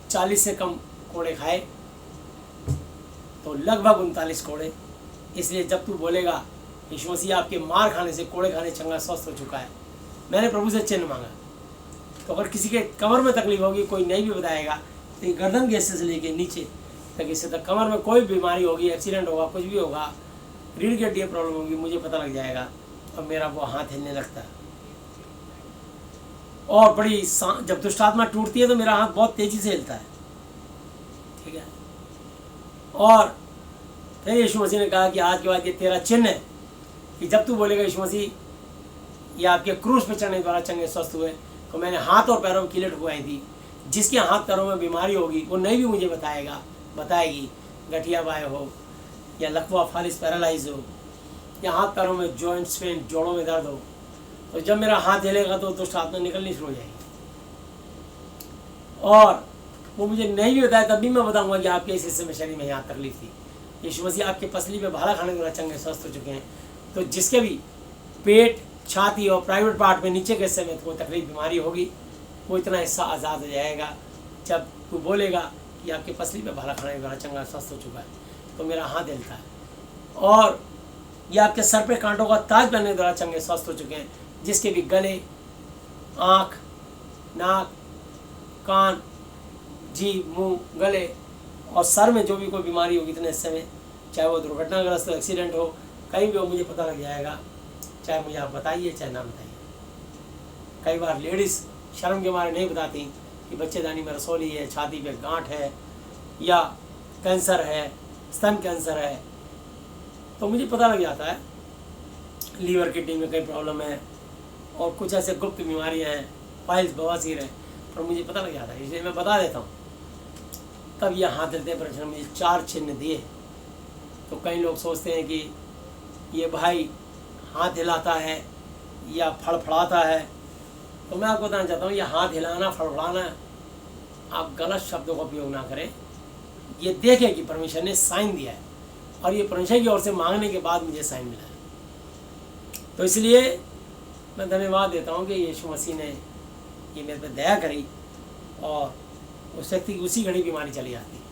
40 से कम कोड़े खाए, तो लगभग 39 कोड़े। इसलिए जब तू बोलेगा यीशु मसीह आपके मार खाने से, कोड़े खाने चंगा स्वस्थ हो चुका है, मैंने प्रभु से चिन्ह मांगा, तो अगर किसी के कमर में तकलीफ होगी, कोई नहीं भी बताएगा, तो ये गर्दन के हिस्से से लेके नीचे तक, इससे तक कमर में कोई बीमारी होगी, एक्सीडेंट होगा, कुछ भी होगा, रीढ़ की हड्डी प्रॉब्लम होगी, मुझे पता लग जाएगा और मेरा वो हाथ हिलने लगता है। और बड़ी जब दुष्ट आत्मा टूटती है तो मेरा हाथ बहुत तेजी से हिलता है, ठीक है। और फिर यीशु मसीह ने कहा कि आज के बाद ये तेरा चिन्ह है कि जब तू बोलेगा यीशु मसीह ये आपके क्रूस पे चढ़ने द्वारा चंगे स्वस्थ हुए, तो मैंने हाथ और पैरों में कीलेट हुआई थी। जिसके हाथ पैरों में बीमारी होगी वो नहीं भी मुझे बताएगी, गठिया बाय हो या लकवा फालिस पैरालाइज हो या हाथ पैरों में जॉइंट्स पेन, जोड़ों में दर्द हो, तो जब मेरा हाथ हिलेगा तो दुष्ट आत्मा निकलनी शुरू हो जाएगी। और वो मुझे नहीं भी बताया तब भी मैं बताऊंगा कि आपके इस हिस्से में शरीर में यहाँ तकलीफ थी। यीशु मसीह आपके पसली पे भाला खाने द्वारा चंगे स्वस्थ हो चुके हैं। तो जिसके भी पेट, छाती और प्राइवेट पार्ट में नीचे के हिस्से में कोई तकलीफ, बीमारी होगी, वो इतना हिस्सा आज़ाद हो जाएगा जब तू बोलेगा कि आपके पसली पे भाला खाने द्वारा चंगा स्वस्थ हो चुका है, तो मेरा हाथ हिलता है। और ये आपके सर पे कांटों का ताज पहनने द्वारा चंगे स्वस्थ हो चुके हैं। जिसके भी गले, आँख, नाक, कान, जीभ, मुंह, गले और सर में जो भी कोई बीमारी होगी इतने हिस्से में, चाहे वो दुर्घटनाग्रस्त हो, एक्सीडेंट हो, कहीं भी हो, मुझे पता लग जाएगा, चाहे मुझे आप बताइए चाहे ना बताइए। कई बार लेडीज़ शर्म के मारे नहीं बताती कि बच्चेदानी में रसौली है, छाती पे गांठ है या कैंसर है, स्तन कैंसर है, तो मुझे पता लग जाता है। लीवर, किडनी में कई प्रॉब्लम है और कुछ ऐसे गुप्त बीमारियां हैं, पाइल्स, बवासीर है, पर मुझे पता लग जाता है, इसलिए मैं बता देता हूँ। तब ये हाथ हिलते पर मुझे 4 चिन्ह दिए। तो कई लोग सोचते हैं कि ये भाई हाथ हिलाता है या फड़फड़ाता है, तो मैं आपको बताना चाहता हूँ ये हाथ हिलाना, फड़फड़ाना, आप गलत शब्दों का उपयोग ना करें। ये देखें कि परमेश्वर ने साइन दिया है और ये परमेश्वर की ओर से मांगने के बाद मुझे साइन मिला है। तो इसलिए मैं धन्यवाद देता हूँ कि यीशु मसीह ने ये मेरे पे दया करी और उस व्यक्ति की उसी घड़ी बीमारी चली जाती।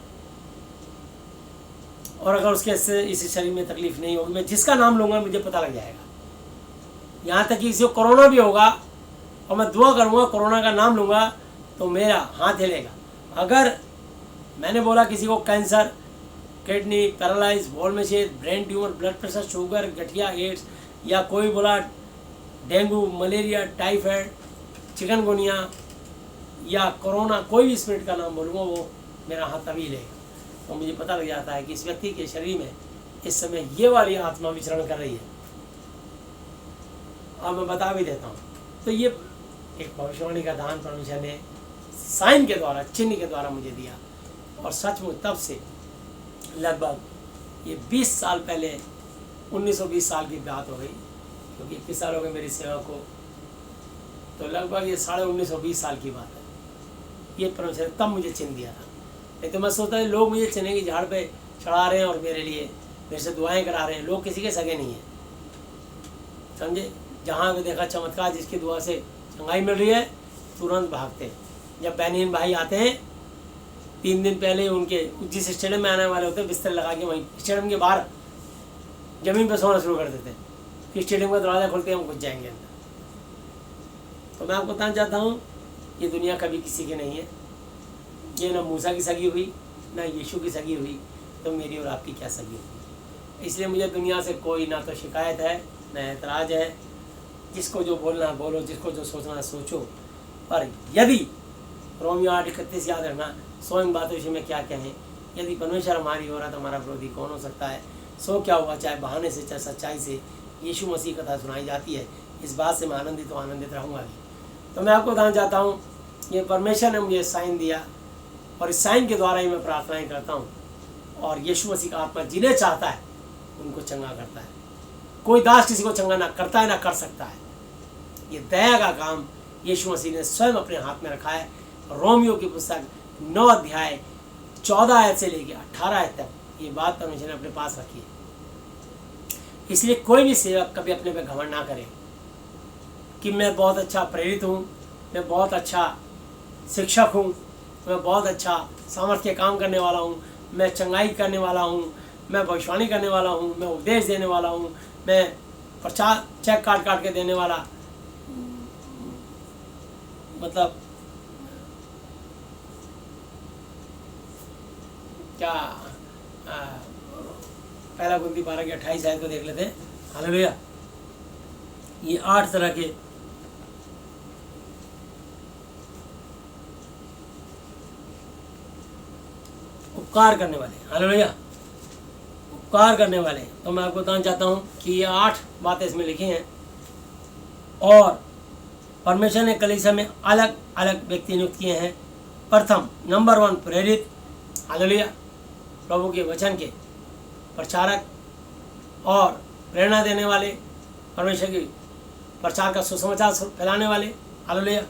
और अगर उसके इस शरीर में तकलीफ नहीं होगी, मैं जिसका नाम लूँगा मुझे पता लग जाएगा। यहाँ तक कि किसी को कोरोना भी होगा और मैं दुआ करूँगा, कोरोना का नाम लूँगा तो मेरा हाथ हिलेगा। अगर मैंने बोला किसी को कैंसर, किडनी, पैरालाइज, बोल में छेद, brain tumour, blood pressure, sugar, गठिया, एड्स, या कोई बोला डेंगू, मलेरिया, टाइफाइड, चिकनगुनिया या कोरोना, कोई भी स्पिरिट का नाम बोलूँगा वो मेरा हाथ तभी लेगा। तो मुझे पता लग जाता है कि इस व्यक्ति के शरीर में इस समय ये वाली आत्मा विचरण कर रही है और मैं बता भी देता हूँ। तो ये एक भविष्यवाणी का दान परमेश्वर ने साइन के द्वारा, चिन्ह के द्वारा मुझे दिया। और सचमुच तब से लगभग ये 20 साल पहले 1920 साल की बात हो गई, क्योंकि 21 साल हो गए मेरी सेवा को, तो लगभग ये 1920 साल की बात है। ये परमेश्वर तब मुझे चिन्ह दिया था। नहीं तो मैं सोचता है लोग मुझे चने की झाड़ पे चढ़ा रहे हैं और मेरे लिए मेरे से दुआएं करा रहे हैं। लोग किसी के सगे नहीं हैं, समझे। जहाँ भी देखा चमत्कार, जिसकी दुआ से चंगाई मिल रही है, तुरंत भागते हैं। जब बहनीन भाई आते हैं 3 दिन पहले, उनके जिस स्टेडियम में आने वाले होते हैं बिस्तर लगा के वहीं स्टेडियम के बाहर ज़मीन पर सोना शुरू कर देते हैं। फिर स्टेडियम का दरवाज़ा खोलते हैं, हम घुस जाएंगे अंदर। तो मैं आपको बताना चाहता हूँ, ये दुनिया कभी किसी की नहीं है। ये ना मूसा की सगी हुई, ना यीशु की सगी हुई, तो मेरी और आपकी क्या सगी हुई। इसलिए मुझे दुनिया से कोई ना तो शिकायत है, ना एतराज़ है। जिसको जो बोलना है बोलो, जिसको जो सोचना है सोचो। पर यदि रोमियो 8:31 याद रखना, स्वयं बातों से में क्या कहें, यदि परमेश्वर हमारी हो रहा तो हमारा विरोधी कौन हो सकता है। सो क्या हुआ, चाहे बहाने से चाहे सच्चाई से यीशु मसीह कथा सुनाई जाती है। इस बात से मैं आनंदित रहूँगा भी। तो मैं आपको बताना चाहता हूँ, ये परमेश्वर ने मुझे साइन दिया और इस साइन के द्वारा ही मैं प्रार्थनाएं करता हूँ। और यीशु मसीह का आत्मा जिन्हें चाहता है उनको चंगा करता है। कोई दास किसी को चंगा ना करता है ना कर सकता है। ये दया का काम यीशु मसीह ने स्वयं अपने हाथ में रखा है। रोमियो की पुस्तक 9 अध्याय 14 आयत से लेकर 18 आयत तक ये बात परमेश्वर ने अपने पास रखी है। इसलिए कोई भी सेवक कभी अपने पे घमंड ना करे कि मैं बहुत अच्छा प्रेरित हूँ, मैं बहुत अच्छा शिक्षक हूँ, मैं बहुत अच्छा सामर्थ्य के काम करने वाला हूँ, मैं चंगाई करने वाला हूँ, मैं भविष्यवाणी करने वाला हूँ, मैं उपदेश देने वाला हूँ, मैं प्रचार चेक काट के देने वाला, मतलब क्या पहला कुंती 12:28 आयत को देख लेते हैं। हालेलुया। ये 8 तरह के उपकार करने वाले, हालेलुया, उपकार करने वाले। तो मैं आपको बताना चाहता हूँ कि ये 8 बातें इसमें लिखी हैं। और परमेश्वर ने कलीसिया में अलग अलग व्यक्ति नियुक्त किए हैं। प्रथम नंबर 1 प्रेरित, हालेलुया, प्रभु के वचन के प्रचारक और प्रेरणा देने वाले, परमेश्वर की प्रचार का सुसमाचार फैलाने वाले, हालेलुया।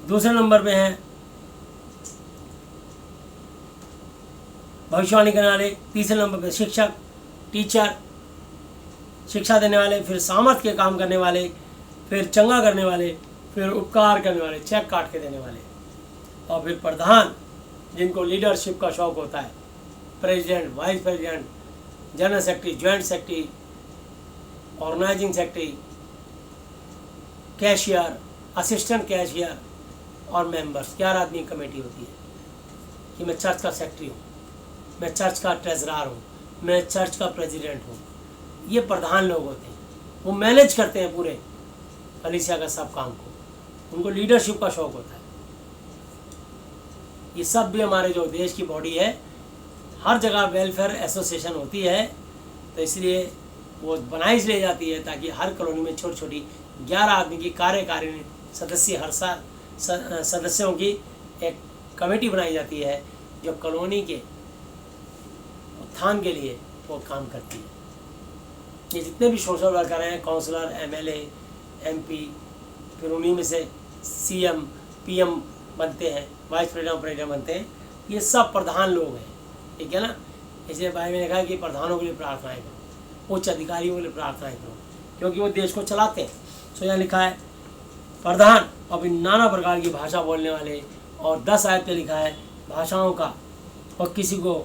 दूसरे नंबर पे हैं भविष्यवाणी करने वाले। तीसरे नंबर पे शिक्षक, टीचर, शिक्षा देने वाले। फिर सामर्थ के काम करने वाले, फिर चंगा करने वाले, फिर उपकार करने वाले, चेक काट के देने वाले। और फिर प्रधान, जिनको लीडरशिप का शौक होता है, president, vice president, general secretary, joint secretary, organising secretary, cashier, assistant cashier और मेंबर्स। 11 आदमी की कमेटी होती है कि मैं चर्च का सेक्रेटरी हूँ, मैं चर्च का ट्रेजरर हूँ, मैं चर्च का प्रेसिडेंट हूँ। ये प्रधान लोग होते हैं, वो मैनेज करते हैं पूरे कलीसिया का सब काम को। उनको लीडरशिप का शौक होता है। ये सब भी हमारे जो देश की बॉडी है, हर जगह वेलफेयर एसोसिएशन होती है, तो इसलिए वो बनाई इसलिए जाती है ताकि हर कॉलोनी में छोटी छोटी 11 आदमी की कार्यकारिणी सदस्य, हर साल सदस्यों की एक कमेटी बनाई जाती है जो कॉलोनी के उत्थान के लिए वो काम करती है। ये जितने भी सोशल वर्कर हैं, काउंसलर, MLA, MP, फिर उन्हीं में से CM, PM बनते हैं, वाइस प्रेसिडेंट बनते हैं। ये सब प्रधान लोग हैं, ठीक है ना। इसलिए बाइबल ने कहा कि प्रधानों के लिए प्रार्थनाएं करो, उच्च अधिकारियों के लिए प्रार्थनाएं करो, क्योंकि वो देश को चलाते हैं। सो यहाँ लिखा है प्रधान और भी नाना प्रकार की भाषा बोलने वाले। और 10 आयत पे लिखा है भाषाओं का, और किसी को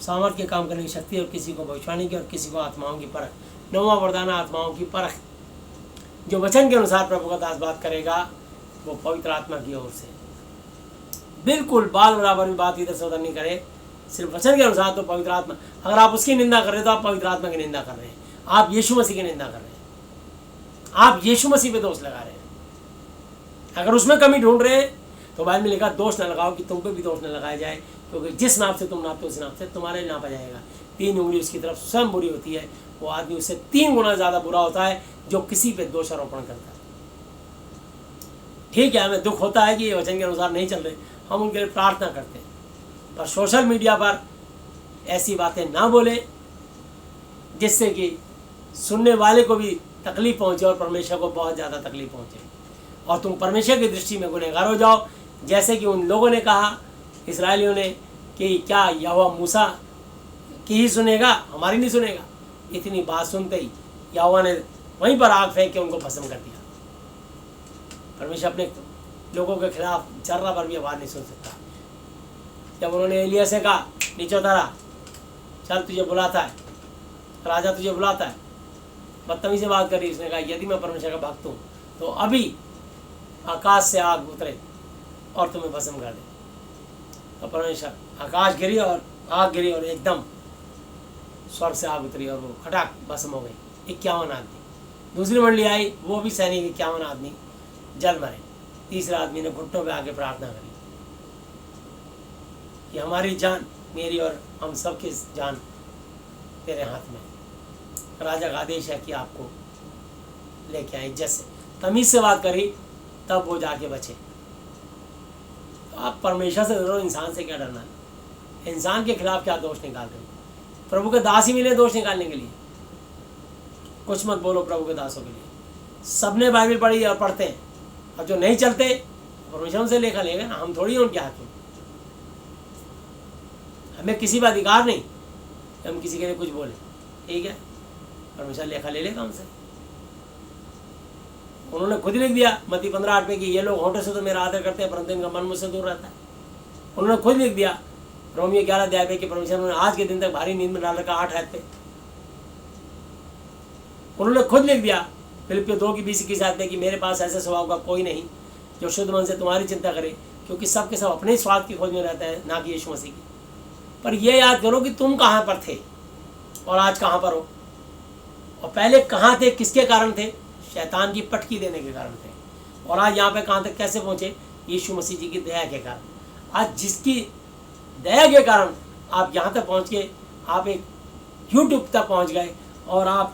सामर्थ्य के काम करने की शक्ति, और किसी को भविष्यवाणी की, और किसी को आत्माओं की परख। 9वां वरदान आत्माओं की परख। जो वचन के अनुसार प्रभु का दास बात करेगा वो पवित्र आत्मा की ओर से, बिल्कुल बाल बराबर भी बात इधर से उधर नहीं करे, सिर्फ वचन के अनुसार। तो पवित्र आत्मा, अगर आप उसकी निंदा कर रहे हैं तो आप पवित्र आत्मा की निंदा कर रहे हैं, आप यीशु मसीह की निंदा कर रहे हैं, आप यीशु मसीह पे दोष लगा रहे हैं। अगर उसमें कमी ढूंढ रहे हैं तो बाइबल में लिखा दोष न लगाओ कि तुम पे भी दोष न लगाया जाए, क्योंकि जिस नाप से तुम नापते हो उस नाप से तुम्हारे नापा जाएगा। 3 उंगली उसकी तरफ स्वयं बुरी होती है, वो आदमी उससे 3 गुना ज़्यादा बुरा होता है जो किसी पे दोषारोपण करता है। ठीक है, हमें दुख होता है कि ये वचन के अनुसार नहीं चल रहे, हम उनके लिए प्रार्थना करते हैं, पर सोशल मीडिया पर ऐसी बातें ना बोले जिससे कि सुनने वाले को भी तकलीफ पहुंचे और परमेश्वर को बहुत ज़्यादा तकलीफ पहुंचे, और तुम परमेश्वर की दृष्टि में गुनहगार हो जाओ। जैसे कि उन लोगों ने कहा, इस्राएलियों ने, कि क्या यहोवा मूसा की ही सुनेगा, हमारी नहीं सुनेगा। इतनी बात सुनते ही यहोवा ने वहीं पर आग फेंक के उनको भस्म कर दिया। परमेश्वर अपने लोगों के खिलाफ जर्रा पर भी आवाज़ नहीं सुन सकता। जब उन्होंने एलिया से कहा, नीचे उतारा, चल तुझे बुलाता है, राजा तुझे बुलाता है, बदतमीजी से बात करी। उसने कहा, यदि मैं परमेश्वर का भक्त हूँ तो अभी आकाश से आग उतरे और तुम्हें भस्म कर दे। तो परमेश्वर, आकाश गिरी और आग गिरी और एकदम स्वर्ग से आग उतरी और वो खटाक भस्म हो गई। 51 आदमी। दूसरी मंडली आई, वो भी सैनिक 51 आदमी जल मरे। तीसरा आदमी ने घुटनों पे आके प्रार्थना करी कि हमारी जान, मेरी और हम सब की जान तेरे हाथ में। राजा का आदेश है कि आपको लेके आए। इज्जत से, तमीज से बात करी, तब वो जाके बचे। तो आप परमेश्वर से डरो, इंसान से क्या डरना है? इंसान के खिलाफ क्या दोष निकाल रहे हो? प्रभु के दास ही मिले दोष निकालने के लिए। कुछ मत बोलो प्रभु के दासों के लिए। सबने बाइबल पढ़ी और पढ़ते हैं, और जो नहीं चलते परमेश्वर से लेखा लेगा ना। हम थोड़ी हैं उनके हाथ में। हमें किसी का अधिकार नहीं कि हम किसी के लिए कुछ बोले, ठीक है? परमेश्वर लेखा ले लेगा हमसे। उन्होंने खुद लिख दिया मत्ती 15:8 में कि ये लोग होठों से तो मेरा आदर करते हैं परंतु इनका मन मुझसे दूर रहता है। उन्होंने खुद लिख दिया रोमियो 11 अध्याय कि परमेश्वर ने आज के दिन तक भारी नींद में डाल रखा 8 आयत पे। उन्होंने खुद लिख दिया फिलिप्पियों 2:20-21 में कि मेरे पास ऐसे स्वभाव का कोई नहीं जो शुद्ध मन से तुम्हारी चिंता करे, क्योंकि सब के सब अपने ही स्वार्थ की खोज में रहता है, ना कि यीशु मसीह की। पर यह याद करो कि तुम कहाँ पर थे और आज कहाँ पर हो, और पहले कहाँ थे, किसके कारण थे? शैतान की पटकी देने के कारण थे। और आज यहाँ पे कहाँ तक कैसे पहुँचे? यीशु मसीह जी की दया के कारण। आज जिसकी दया के कारण आप यहाँ तक पहुँच गए, आप एक यूट्यूब तक पहुँच गए, और आप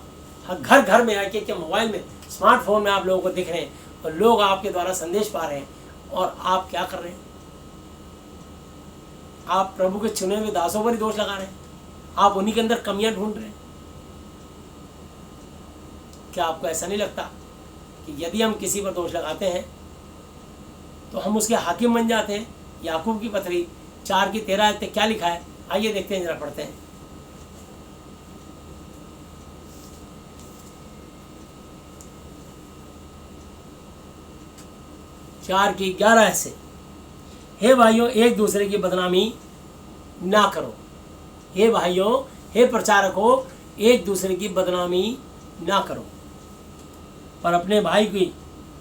घर घर में आके के मोबाइल में, स्मार्टफोन में आप लोगों को दिख रहे हैं, और लोग आपके द्वारा संदेश पा रहे हैं। और आप क्या कर रहे हैं? आप प्रभु के चुने हुए दासों पर ही दोष लगा रहे हैं। आप उन्हीं के अंदर कमियां ढूंढ रहे हैं। क्या आपको ऐसा नहीं लगता कि यदि हम किसी पर दोष लगाते हैं तो हम उसके हाकिम बन जाते हैं? याकूब की पत्री 4:13 पे क्या लिखा है, आइए देखते हैं, जरा पढ़ते हैं। चार की 11 से, हे भाइयों एक दूसरे की बदनामी ना करो। हे भाइयों, हे प्रचारकों, एक दूसरे की बदनामी ना करो, पर अपने भाई की,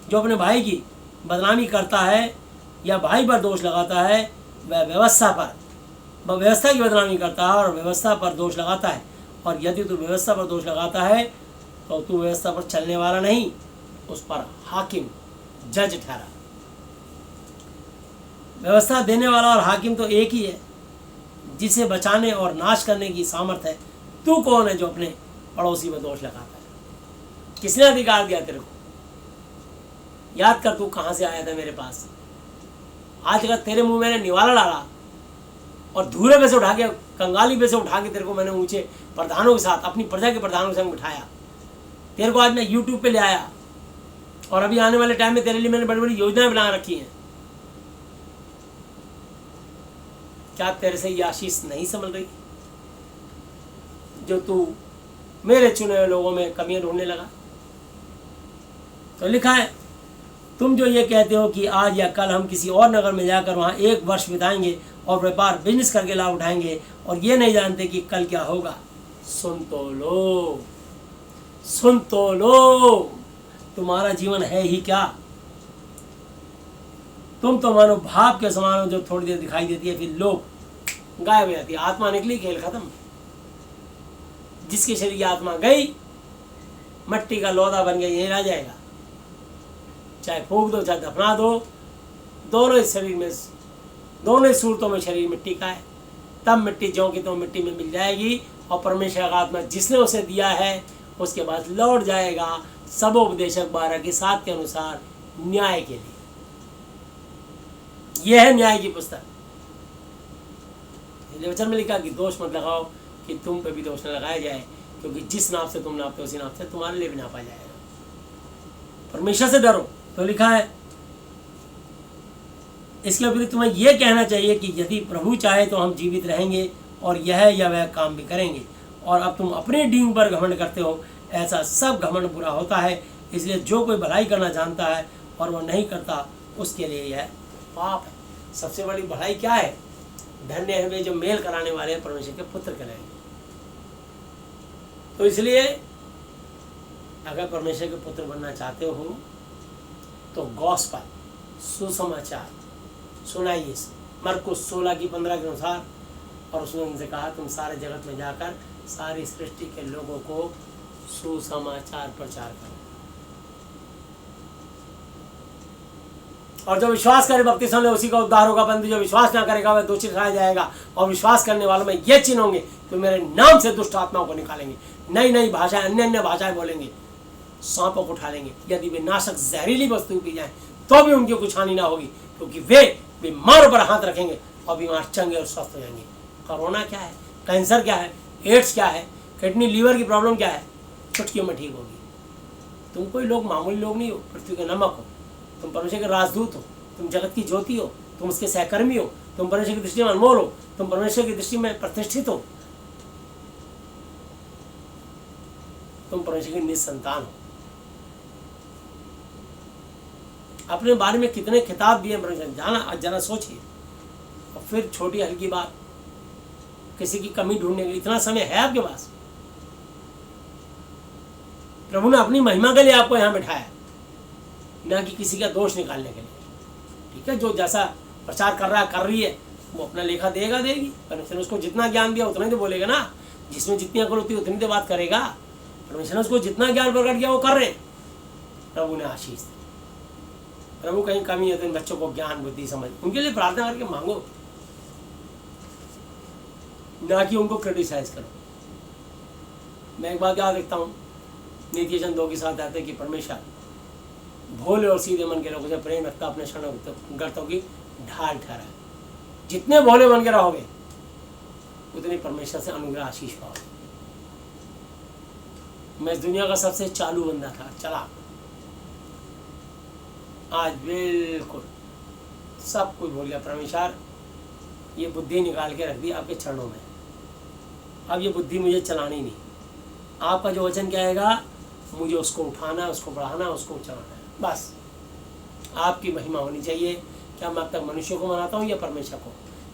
जो अपने भाई की बदनामी करता है या भाई पर दोष लगाता है, वह व्यवस्था की बदनामी करता है और व्यवस्था पर दोष लगाता है। और यदि तू व्यवस्था पर दोष लगाता है तो तू व्यवस्था पर चलने वाला नहीं, उस पर हाकिम, जज ठहरा। व्यवस्था देने वाला और हाकिम तो एक ही है, जिसे बचाने और नाश करने की सामर्थ्य है। तू कौन है जो अपने पड़ोसी में दोष लगाता है? किसने अधिकार दिया तेरे को? याद कर, तू कहाँ से आया था मेरे पास। आज अगर तेरे मुंह मैंने निवाला डाला और धूरे पे से उठा के, कंगाली पे से उठा के तेरे को मैंने ऊंचे प्रधानों के साथ, अपनी प्रजा के प्रधानों के संग बिठाया, तेरे को आज मैं यूट्यूब पे ले आया, और अभी आने वाले टाइम में तेरे लिए मैंने बड़ी बड़ी योजनाएं बना रखी हैं। क्या तेरे से ये आशीष नहीं संभल रही जो तू मेरे चुने हुए लोगों में कमियां ढूंढने लगा? तो लिखा है, तुम जो ये कहते हो कि आज या कल हम किसी और नगर में जाकर वहाँ 1 वर्ष बिताएंगे और व्यापार बिजनेस करके लाभ उठाएंगे, और ये नहीं जानते कि कल क्या होगा। सुन तो लो, तुम्हारा जीवन है ही क्या? तुम तो मानो भाप के समान हो, जो थोड़ी देर दिखाई देती है फिर लोग गायब हो जाती है। आत्मा निकली, खेल खत्म। जिसके शरीर की आत्मा गई, मट्टी का लौदा बन गया, यही रह जाएगा। चाहे फूंक दो चाहे दफना दो, दोनों ही शरीर में, दोनों ही सूरतों में शरीर मिट्टी का है। तब मिट्टी ज्यों की तो मिट्टी में मिल जाएगी, और परमेश्वर का आत्मा जिसने उसे दिया है उसके बाद लौट जाएगा सबोपदेशक 12:7 के अनुसार न्याय के लिए। यह है न्याय की पुस्तक। वचन में लिखा कि दोष मत लगाओ कि तुम पे भी दोष न लगाया जाए, क्योंकि जिस नाप से तुम नापते हो उसी नाप से तुम्हारे लिए भी नापा जाएगा। परमेश्वर से डरो, तो लिखा है। इसके अतिरिक्त तुम्हें यह कहना चाहिए कि यदि प्रभु चाहे तो हम जीवित रहेंगे और यह या वह काम भी करेंगे, और अब तुम अपने डींग पर घमंड करते हो। ऐसा सब घमंड बुरा होता है, इसलिए जो कोई भलाई करना जानता है और वह नहीं करता, उसके लिए यह पाप है। सबसे बड़ी भलाई क्या है? धन्य है वे जो मेल कराने वाले हैं, परमेश्वर के पुत्र कहलाएंगे। तो इसलिए अगर परमेश्वर के पुत्र बनना चाहते हो तो गॉस्पेल, सुसमाचार सुनाइए। मरकुस 16:15 के अनुसार, और उसने उनसे कहा तुम सारे जगत में जाकर सारी सृष्टि के लोगों को सुसमाचार प्रचार करो। और जो विश्वास करे बपतिस्मा ले उसी का उद्धार होगा, परंतु जो विश्वास ना करेगा वह दोषी ठहराया जाएगा। और विश्वास करने वालों में ये चिन्ह होंगे कि मेरे नाम से दुष्ट आत्माओं को निकालेंगे, नई नई भाषाएं, अन्य अन्य भाषाएं बोलेंगे, सांपों को उठा लेंगे, यदि वे नाशक जहरीली वस्तु पी जाए तो भी उनकी कुछ हानि ना होगी, क्योंकि वे बीमारों पर हाथ रखेंगे और बीमार चंगे और स्वस्थ हो जाएंगे। कोरोना क्या है, कैंसर क्या है, एड्स क्या है, किडनी लीवर की प्रॉब्लम क्या है, चुटकियों में ठीक होगी। तुम कोई लोग मामूली लोग नहीं हो, पृथ्वी के नमक हो, तुम परमेश्वर के राजदूत हो, तुम जगत की ज्योति हो, तुम उसके सहकर्मी हो, तुम परमेश्वर की दृष्टि में अनमोल हो, तुम परमेश्वर की दृष्टि में प्रतिष्ठित हो, तुम परमेश्वर की निज संतान हो। अपने बारे में कितने खिताब दिए परमेश्वर, जाना जरा सोचिए। और फिर छोटी हल्की बात, किसी की कमी ढूंढने के लिए इतना समय है आपके पास? प्रभु ने अपनी महिमा के लिए आपको यहाँ बिठाया, ना कि किसी का दोष निकालने के लिए। ठीक है, जो जैसा प्रचार कर रहा है, कर रही है, वो अपना लेखा देगा, देगी। परमेश्वर ने उसको जितना ज्ञान दिया उतना ही तो बोलेगा ना। जिसमें जितनी अकल होती है उतनी तो बात करेगा। परमेश्वर ने उसको जितना ज्ञान प्रकट किया वो कर रहे हैं। प्रभु ने आशीष दी। प्रभु कहीं कमी है तो इन बच्चों को ज्ञान बुद्धि समझ, उनके लिए प्रार्थना करके मांगो, ना कि उनको क्रिटिसाइज करो। मैं एक बात याद रखता हूँ, नीति चंद 2 के साथ आते कि परमेश्वर भोले और सीधे मन के लोगों से प्रेम रखता, अपने शरणगर्तों की ढाल ठहरा। जितने भोले बन के रहोगे उतने परमेश्वर से अनुग्रह आशीष पाओगे। मैं इस दुनिया का सबसे चालू बंदा था, चला, आज बिल्कुल सब कुछ भूल गया। परमेश्वर ये बुद्धि निकाल के रख दी आपके चरणों में। अब ये बुद्धि मुझे चलानी नहीं। आपका जो वचन क्या आएगा, मुझे उसको उठाना, उसको बढ़ाना, उसको चलाना है, बस। आपकी महिमा होनी चाहिए। क्या मैं अब तक मनुष्य को मनाता हूँ या परमेश्वर को?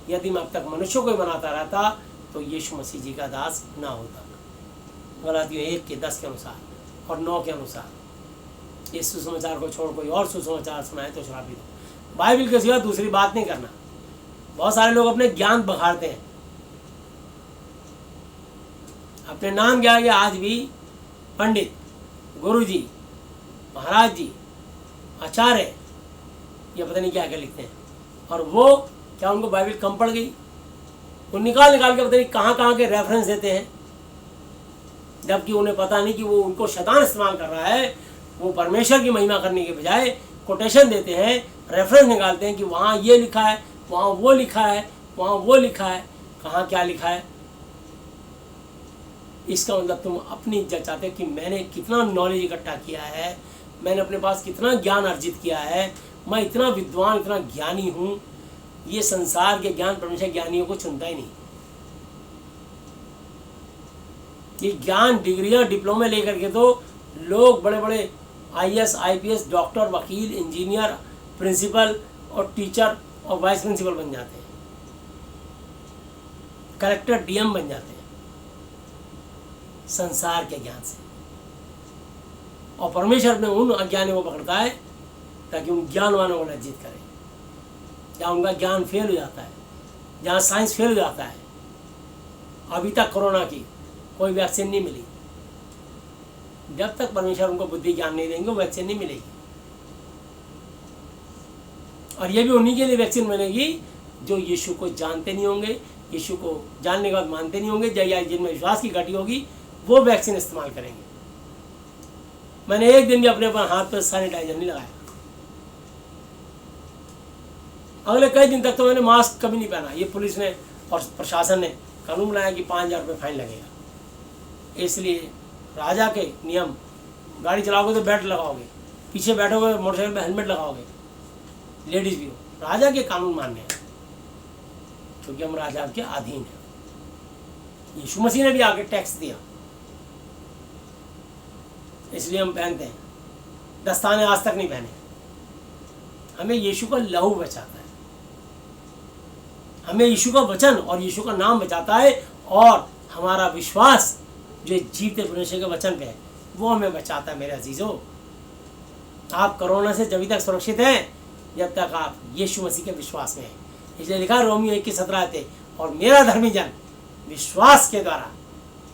यदि मैं अब तक मनुष्य को ही मनाता रहता तो यीशु मसीह जी का दास ना होता। गलातियों 1:10 के अनुसार और 9 के अनुसार, इस सुसमाचार को छोड़ कोई और सुसमाचार सुनाए तो शराबी दो। बाइबल के सिवा दूसरी बात नहीं करना। बहुत सारे लोग अपने ज्ञान बखारते हैं, अपने नाम क्या है, आज भी पंडित, गुरुजी, महाराज जी, आचार्य, ये पता नहीं क्या क्या लिखते हैं। और वो क्या उनको बाइबल कम पड़ गई? वो निकाल निकाल के पता नहीं कहाँ कहाँ के रेफरेंस देते हैं, जबकि उन्हें पता नहीं कि वो उनको शैतान इस्तेमाल कर रहा है। वो परमेश्वर की महिमा करने के बजाय कोटेशन देते हैं, रेफरेंस निकालते हैं कि वहाँ ये लिखा है, वहाँ वो लिखा है, वहाँ वो लिखा है, कहाँ क्या लिखा है। इसका मतलब तुम अपनी इज्जत चाहते हो कि मैंने कितना नॉलेज इकट्ठा किया है, मैंने अपने पास कितना ज्ञान अर्जित किया है, मैं इतना विद्वान, इतना ज्ञानी हूँ। ये संसार के ज्ञान परमेश्वर ज्ञानियों को चुनता ही नहीं। ये ज्ञान, डिग्रियाँ, डिप्लोमे लेकर के तो लोग बड़े बड़े IAS, IPS, डॉक्टर, वकील, इंजीनियर, प्रिंसिपल और टीचर और वाइस प्रिंसिपल बन जाते हैं, कलेक्टर, DM बन जाते हैं संसार के ज्ञान से। और परमेश्वर अपने उन अज्ञानियों को पकड़ता है ताकि उन ज्ञानवानों को लज्जित करे। जहाँ उनका ज्ञान फेल हो जाता है, जहाँ साइंस फेल हो जाता है। अभी तक कोरोना की कोई वैक्सीन नहीं मिली। जब तक परमेश्वर उनको बुद्धि ज्ञान नहीं देंगे वो वैक्सीन नहीं मिलेगी। और ये भी उन्हीं के लिए वैक्सीन मिलेगी जो यीशु को जानते नहीं होंगे, यीशु को जानने के बाद मानते नहीं होंगे, या जिनमें विश्वास की घटी होगी वो वैक्सीन इस्तेमाल करेंगे। मैंने एक दिन भी अपने हाथ पर सैनिटाइजर नहीं लगाया। अगले कई दिन तक तो मैंने मास्क कभी नहीं पहना। ये पुलिस ने और प्रशासन ने कानून बनाया कि 5,000 रुपये फाइन लगेगा। इसलिए राजा के नियम, गाड़ी चलाओगे तो बेल्ट लगाओगे, पीछे बैठोगे मोटरसाइकिल में हेलमेट लगाओगे, लेडीज भी हो, राजा के कानून मानने हैं, क्योंकि हम राजा के अधीन हैं। यीशु मसीह ने भी आगे टैक्स दिया, इसलिए हम पहनते हैं। दस्ताने आज तक नहीं पहने। हमें यीशु का लहू बचाता है, हमें यीशु का वचन और यीशु का नाम बचाता है, और हमारा विश्वास जो जीवते परमेश्वर के वचन पे है वो हमें बचाता है। मेरे अजीजों, आप कोरोना से जब तक सुरक्षित हैं जब तक आप यीशु मसीह के विश्वास में हैं। इसलिए लिखा रोमियो 1:17 आते, और मेरा धर्मी जन विश्वास के द्वारा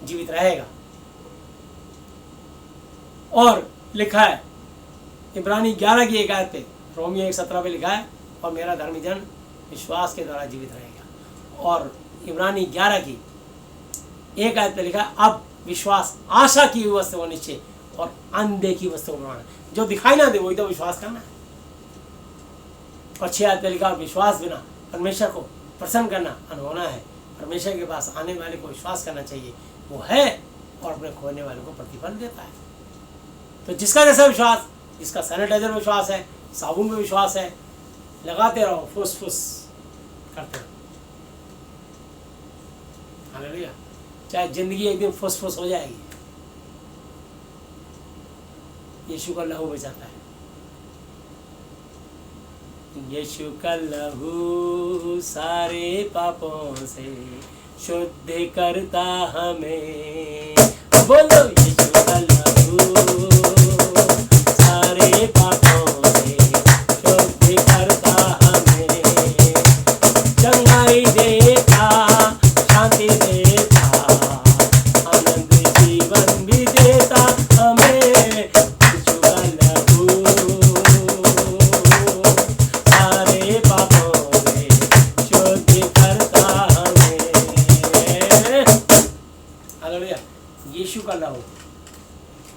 जीवित रहेगा। और लिखा है इब्रानी 11 की 1 आयत पे, रोमियो 1:17 पे लिखा है, और मेरा धर्मी जन विश्वास के द्वारा जीवित रहेगा। और इब्रानी 11 की 1 आयत पे लिखा है, अब विश्वास आशा की हुई वस्तु को निश्चय और अनदेखी वस्तु को प्रमाण। जो दिखाई ना दे वही तो विश्वास करना है। और 6 आयत पे लिखा, विश्वास बिना परमेश्वर को प्रसन्न करना अनहोना है। परमेश्वर के पास आने वाले को विश्वास करना चाहिए, वो है और अपने खोने वाले को प्रतिफल देता है। तो जिसका जैसा विश्वास, जिसका सैनिटाइजर में विश्वास है, साबुन में विश्वास है, लगाते रहो, फुस फुस करते रहो। हालेलुया। चाहे जिंदगी एक दिन फुस फुस हो जाएगी, यीशु का लहू बचाता है। यीशु का लहू सारे पापों से शुद्ध करता हमें। बोलो, यीशु का लहू सारे पापों से शुद्ध करता हमें, चंगाई देता, शांति देता, आनंद जीवन भी देता हमें। यीशु का लहू सारे पापों से शुद्ध करता हमें। हालेलुया। यीशु का लहू,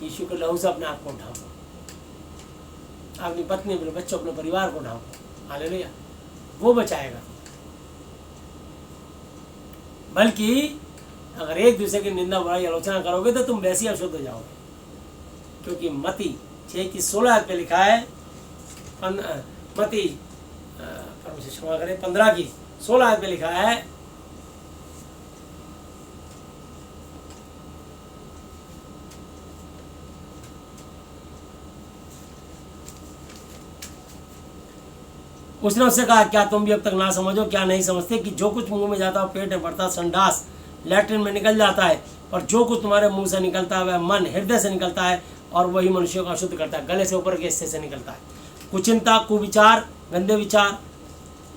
यीशु के लहू से अपने आप को ढांको, अपनी पत्नी, अपने बच्चों, अपने परिवार को ढांको। हालेलुया। वो बचाएगा। बल्कि अगर एक दूसरे की निंदा, बुराई, आलोचना करोगे तो तुम वैसे ही अशुद्ध हो जाओगे, क्योंकि मत्ती 6:16 पे लिखा है, मत्ती परमेश्वर क्षमा करे 15:16 पे लिखा है, उसने उससे कहा, क्या तुम भी अब तक ना समझो, क्या नहीं समझते कि जो कुछ मुंह में जाता है पेट में पड़ता, संडास लैट्रिन में निकल जाता है, और जो कुछ तुम्हारे मुंह से निकलता है वह मन हृदय से निकलता है, और वही मनुष्य को अशुद्ध करता है। गले से ऊपर के हिस्से से निकलता है। कुचिंता, कुविचार, गंदे विचार,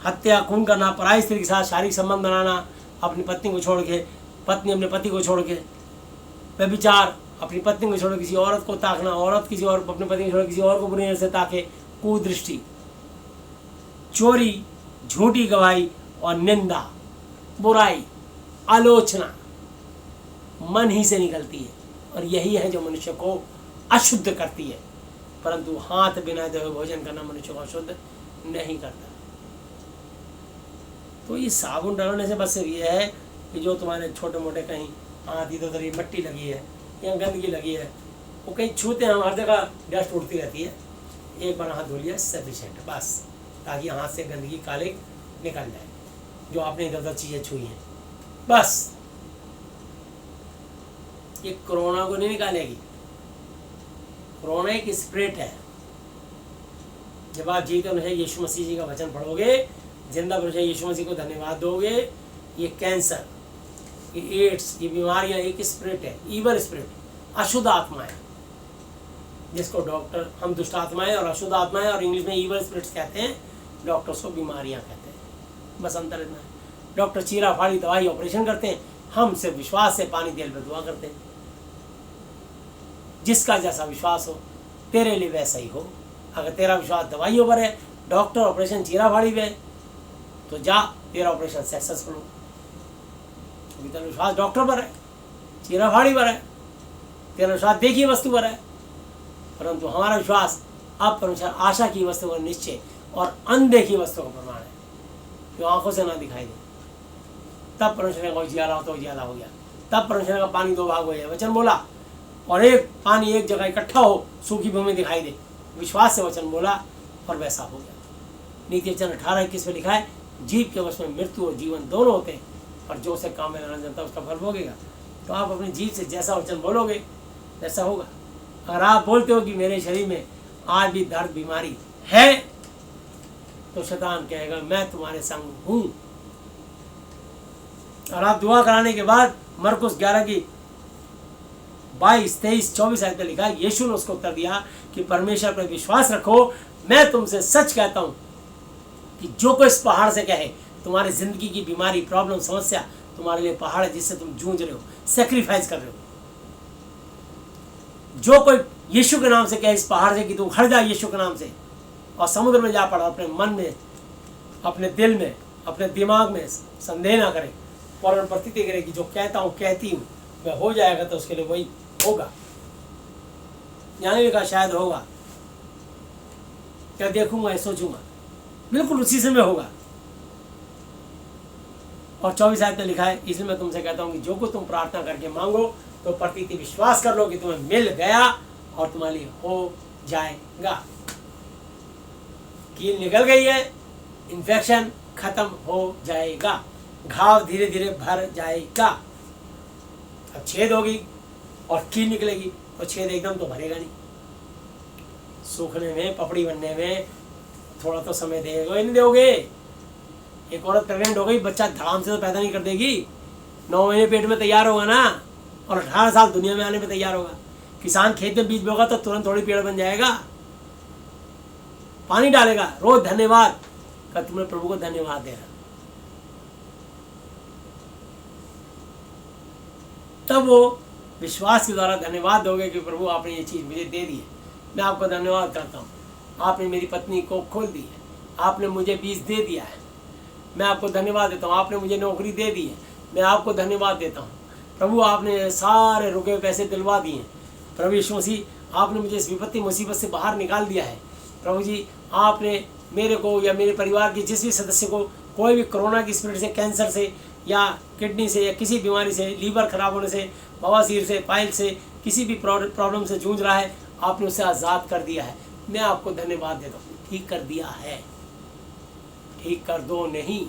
हत्या, खून करना, पराई स्त्री के साथ शारीरिक संबंध बनाना, अपनी पत्नी को छोड़ के, पत्नी अपने पति को छोड़ के, व्यभिचार, अपनी पत्नी को छोड़ किसी औरत को ताकना, औरत किसी और अपनी पत्नी को छोड़ किसी और को बुरी नजर से ताके, कुदृष्टि, चोरी, झूठी गवाही और निंदा, बुराई, आलोचना मन ही से निकलती है, और यही है जो मनुष्य को अशुद्ध करती है। परंतु हाथ बिना धोए भोजन करना मनुष्य को अशुद्ध नहीं करता। तो ये साबुन डालने से बस ये है कि जो तुम्हारे छोटे मोटे कहीं हाथ इधर उधर मट्टी लगी है या गंदगी लगी है, वो कहीं छूते हैं, हर जगह डस्ट उड़ती रहती है, एक बार हाथ धो लिया सफिशेंट, बस, ताकि हाथ से गंदगी काले निकल जाए जो आपने इधर उधर चीज़ें छुई हैं। बस ये कोरोना को नहीं निकालेगी। कोरोना एक स्पिरिट है। जब आप जीते अनुसार यीशु मसीह जी का वचन पढ़ोगे, जिंदा अनुसार यीशु मसीह को धन्यवाद दोगे, ये कैंसर, ये एड्स, ये बीमारियां एक स्पिरिट है, ईवल स्पिरिट, अशुद्ध आत्मा है, जिसको डॉक्टर, हम दुष्ट आत्माएं और अशुद्ध आत्माएं और इंग्लिश में ईवल स्पिरिट्स कहते हैं, डॉक्टर्स को बीमारियां कहते हैं। बस अंतर इतना है। डॉक्टर चीरा फाड़ी दवाई ऑपरेशन करते हैं, हम सिर्फ विश्वास से पानी तेल पे दुआ करते हैं। जिसका जैसा विश्वास हो, तेरे लिए वैसा ही हो। अगर तेरा विश्वास दवाइयों पर है, डॉक्टर ऑपरेशन चीरा फाड़ी पे, तो जा, तेरा ऑपरेशन सक्सेसफुल हो। अभी तेरा विश्वास डॉक्टर पर है, चीरा फाड़ी पर है, तेरा विश्वास देखी वस्तु पर है। परंतु हमारा विश्वास अब परमेश्वर आशा की वस्तु का निश्चय और अनदेखी वस्तु का प्रमाण है, जो आंखों से ना दिखाई दे। तब परमेश्वर ने उजियाला हो तो उजियाला हो गया, तब परमेश्वर का पानी 2 भाग हो जाए। वचन बोला और एक पानी एक जगह इकट्ठा हो, सूखी भूमि दिखाई दे। विश्वास से वचन बोला और वैसा हो गया। नीति वचन 18:21 में लिखा है, जीव के वश में मृत्यु और जीवन दोनों होते हैं, पर जो उसे काम में लाना जानता है उसका फल भोगेगा। तो आप अपने जीव से जैसा वचन बोलोगे वैसा होगा। अगर आप बोलते हो कि मेरे शरीर में आज भी दर्द बीमारी है, तो शैतान कहेगा मैं तुम्हारे संग हूं। और आप दुआ कराने के बाद मरकुस 11 की 22, 23, 24 आयत में लिखा है, यीशु ने उसको उत्तर दिया कि परमेश्वर पर विश्वास रखो, मैं तुमसे सच कहता हूं कि जो कोई इस पहाड़ से कहे, तुम्हारी जिंदगी की बीमारी, प्रॉब्लम, समस्या तुम्हारे लिए पहाड़ है जिससे तुम जूझ रहे हो, सेक्रीफाइस कर रहे हो। जो कोई यीशु के नाम से कहे इस पहाड़ से कि तू हट जा यीशु के नाम से, और समुद्र में जा पड़ा, अपने मन में, अपने दिल में, अपने दिमाग में संदेह ना करे, और प्रतीति करे कि जो कहता हूँ कहती हूँ वह हो जाएगा, तो उसके लिए वही होगा। यानी का शायद होगा, क्या देखूंगा सोचूंगा, बिल्कुल उसी समय होगा। और 24 आयत में लिखा है, इसलिए मैं तुमसे कहता हूँ कि जो कुछ तुम प्रार्थना करके मांगो तो प्रतीति विश्वास कर लो कि तुम्हें मिल गया और तुम्हारे लिए हो जाएगा। कील निकल गई है, इन्फेक्शन खत्म हो जाएगा, घाव धीरे धीरे भर जाएगा। अब छेद होगी और कील निकलेगी तो छेद एकदम तो भरेगा नहीं। सूखने में, पपड़ी बनने में थोड़ा तो समय देगा ही नहीं दोगे। एक औरत प्रेग्नेंट हो गई, बच्चा धड़ाम से तो पैदा नहीं कर देगी, 9 महीने पेट में तैयार होगा ना, और 18 साल दुनिया में आने में तैयार होगा। किसान खेत में बीज बोगा तो तुरंत थोड़ी पेड़ बन जाएगा, पानी डालेगा, रोज धन्यवाद का, तुमने प्रभु को धन्यवाद दे रहा, तब वो विश्वास के द्वारा धन्यवाद दोगे कि प्रभु आपने ये चीज़ मुझे दे दी है, मैं आपको धन्यवाद करता हूँ। आपने मेरी पत्नी को खोल दी है, आपने मुझे बीज दे दिया है, मैं आपको धन्यवाद देता हूँ। आपने मुझे नौकरी दे दी है, मैं आपको धन्यवाद देता हूँ। प्रभु आपने सारे रुके पैसे दिलवा दिए हैं। प्रभु यीशु मसीह आपने मुझे इस विपत्ति मुसीबत से बाहर निकाल दिया है। प्रभु जी आपने मेरे को या मेरे परिवार के जिस भी सदस्य को कोई भी कोरोना की स्पिरिट से, कैंसर से या किडनी से या किसी बीमारी से, लीवर खराब होने से, बवासीर से, पाइल से, किसी भी प्रॉब्लम से जूझ रहा है, आपने उसे आज़ाद कर दिया है। मैं आपको धन्यवाद देता हूँ। ठीक कर दिया है, ठीक कर दो नहीं,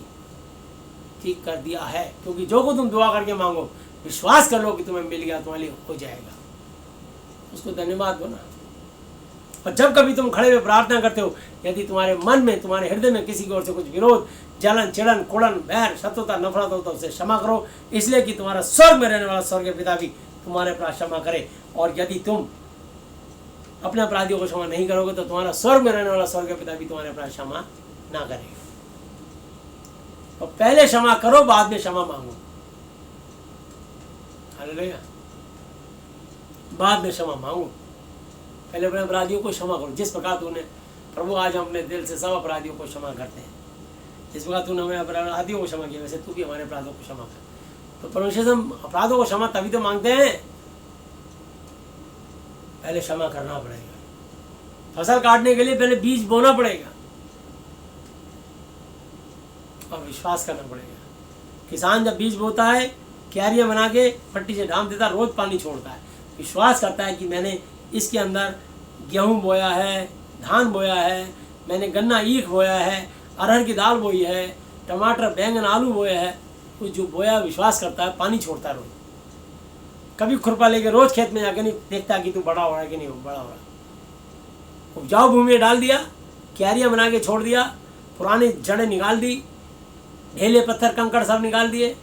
ठीक कर दिया है। क्योंकि जो को तुम दुआ करके मांगो, विश्वास कर लो कि तुम्हें मिल गया, तुम्हारे लिए हो जाएगा। उसको धन्यवाद दो ना। और जब कभी तुम खड़े हुए प्रार्थना करते हो, यदि तुम्हारे मन में, तुम्हारे हृदय में किसी की ओर से कुछ विरोध, जलन, चिड़न, कुड़न, बैर, शत्रुता, नफरत हो तो उसे क्षमा करो, इसलिए कि तुम्हारा स्वर्ग में रहने वाला स्वर्गीय पिता भी तुम्हारे अपराध क्षमा करे। और यदि तुम अपने अपराधियों को क्षमा नहीं करोगे तो तुम्हारा स्वर्ग में रहने वाला स्वर्गीय पिता भी तुम्हारे अपराध क्षमा ना करेगा। तो पहले क्षमा करो, बाद में क्षमा मांगो। हालेलुया। बाद में क्षमा मांगो, पहले अपने अपराधियों को क्षमा करो। जिस प्रकार तूने, प्रभु आज हम अपने दिल से सब अपराधियों को क्षमा करते हैं, जिस प्रकार तूने हमें अपराधियों को क्षमा किया, वैसे तू भी हमारे अपराधों को क्षमा कर। तो परमेश्वर से हम अपराधों को क्षमा तभी तो मांगते हैं, पहले क्षमा करना पड़ेगा। फसल काटने के लिए पहले बीज बोना पड़ेगा और विश्वास करना पड़ेगा। किसान जब बीज बोता है, क्यारियां बना के पट्टी से ढांप देता है, रोज पानी छोड़ता है, विश्वास करता है कि मैंने इसके अंदर गेहूं बोया है, धान बोया है, मैंने गन्ना, ईख बोया है, अरहर की दाल बोई है, टमाटर, बैंगन, आलू बोया है। वो जो बोया विश्वास करता है, पानी छोड़ता है रोज। कभी खुरपा लेके रोज खेत में जाके नहीं देखता कि तू बड़ा हो रहा है कि नहीं बड़ा हो रहा। उपजाऊ भूमि में डाल दिया, क्यारियां बना के छोड़ दिया, पुरानी जड़ें निकाल दी, ढेले पत्थर कंकड़ सब निकाल दिए,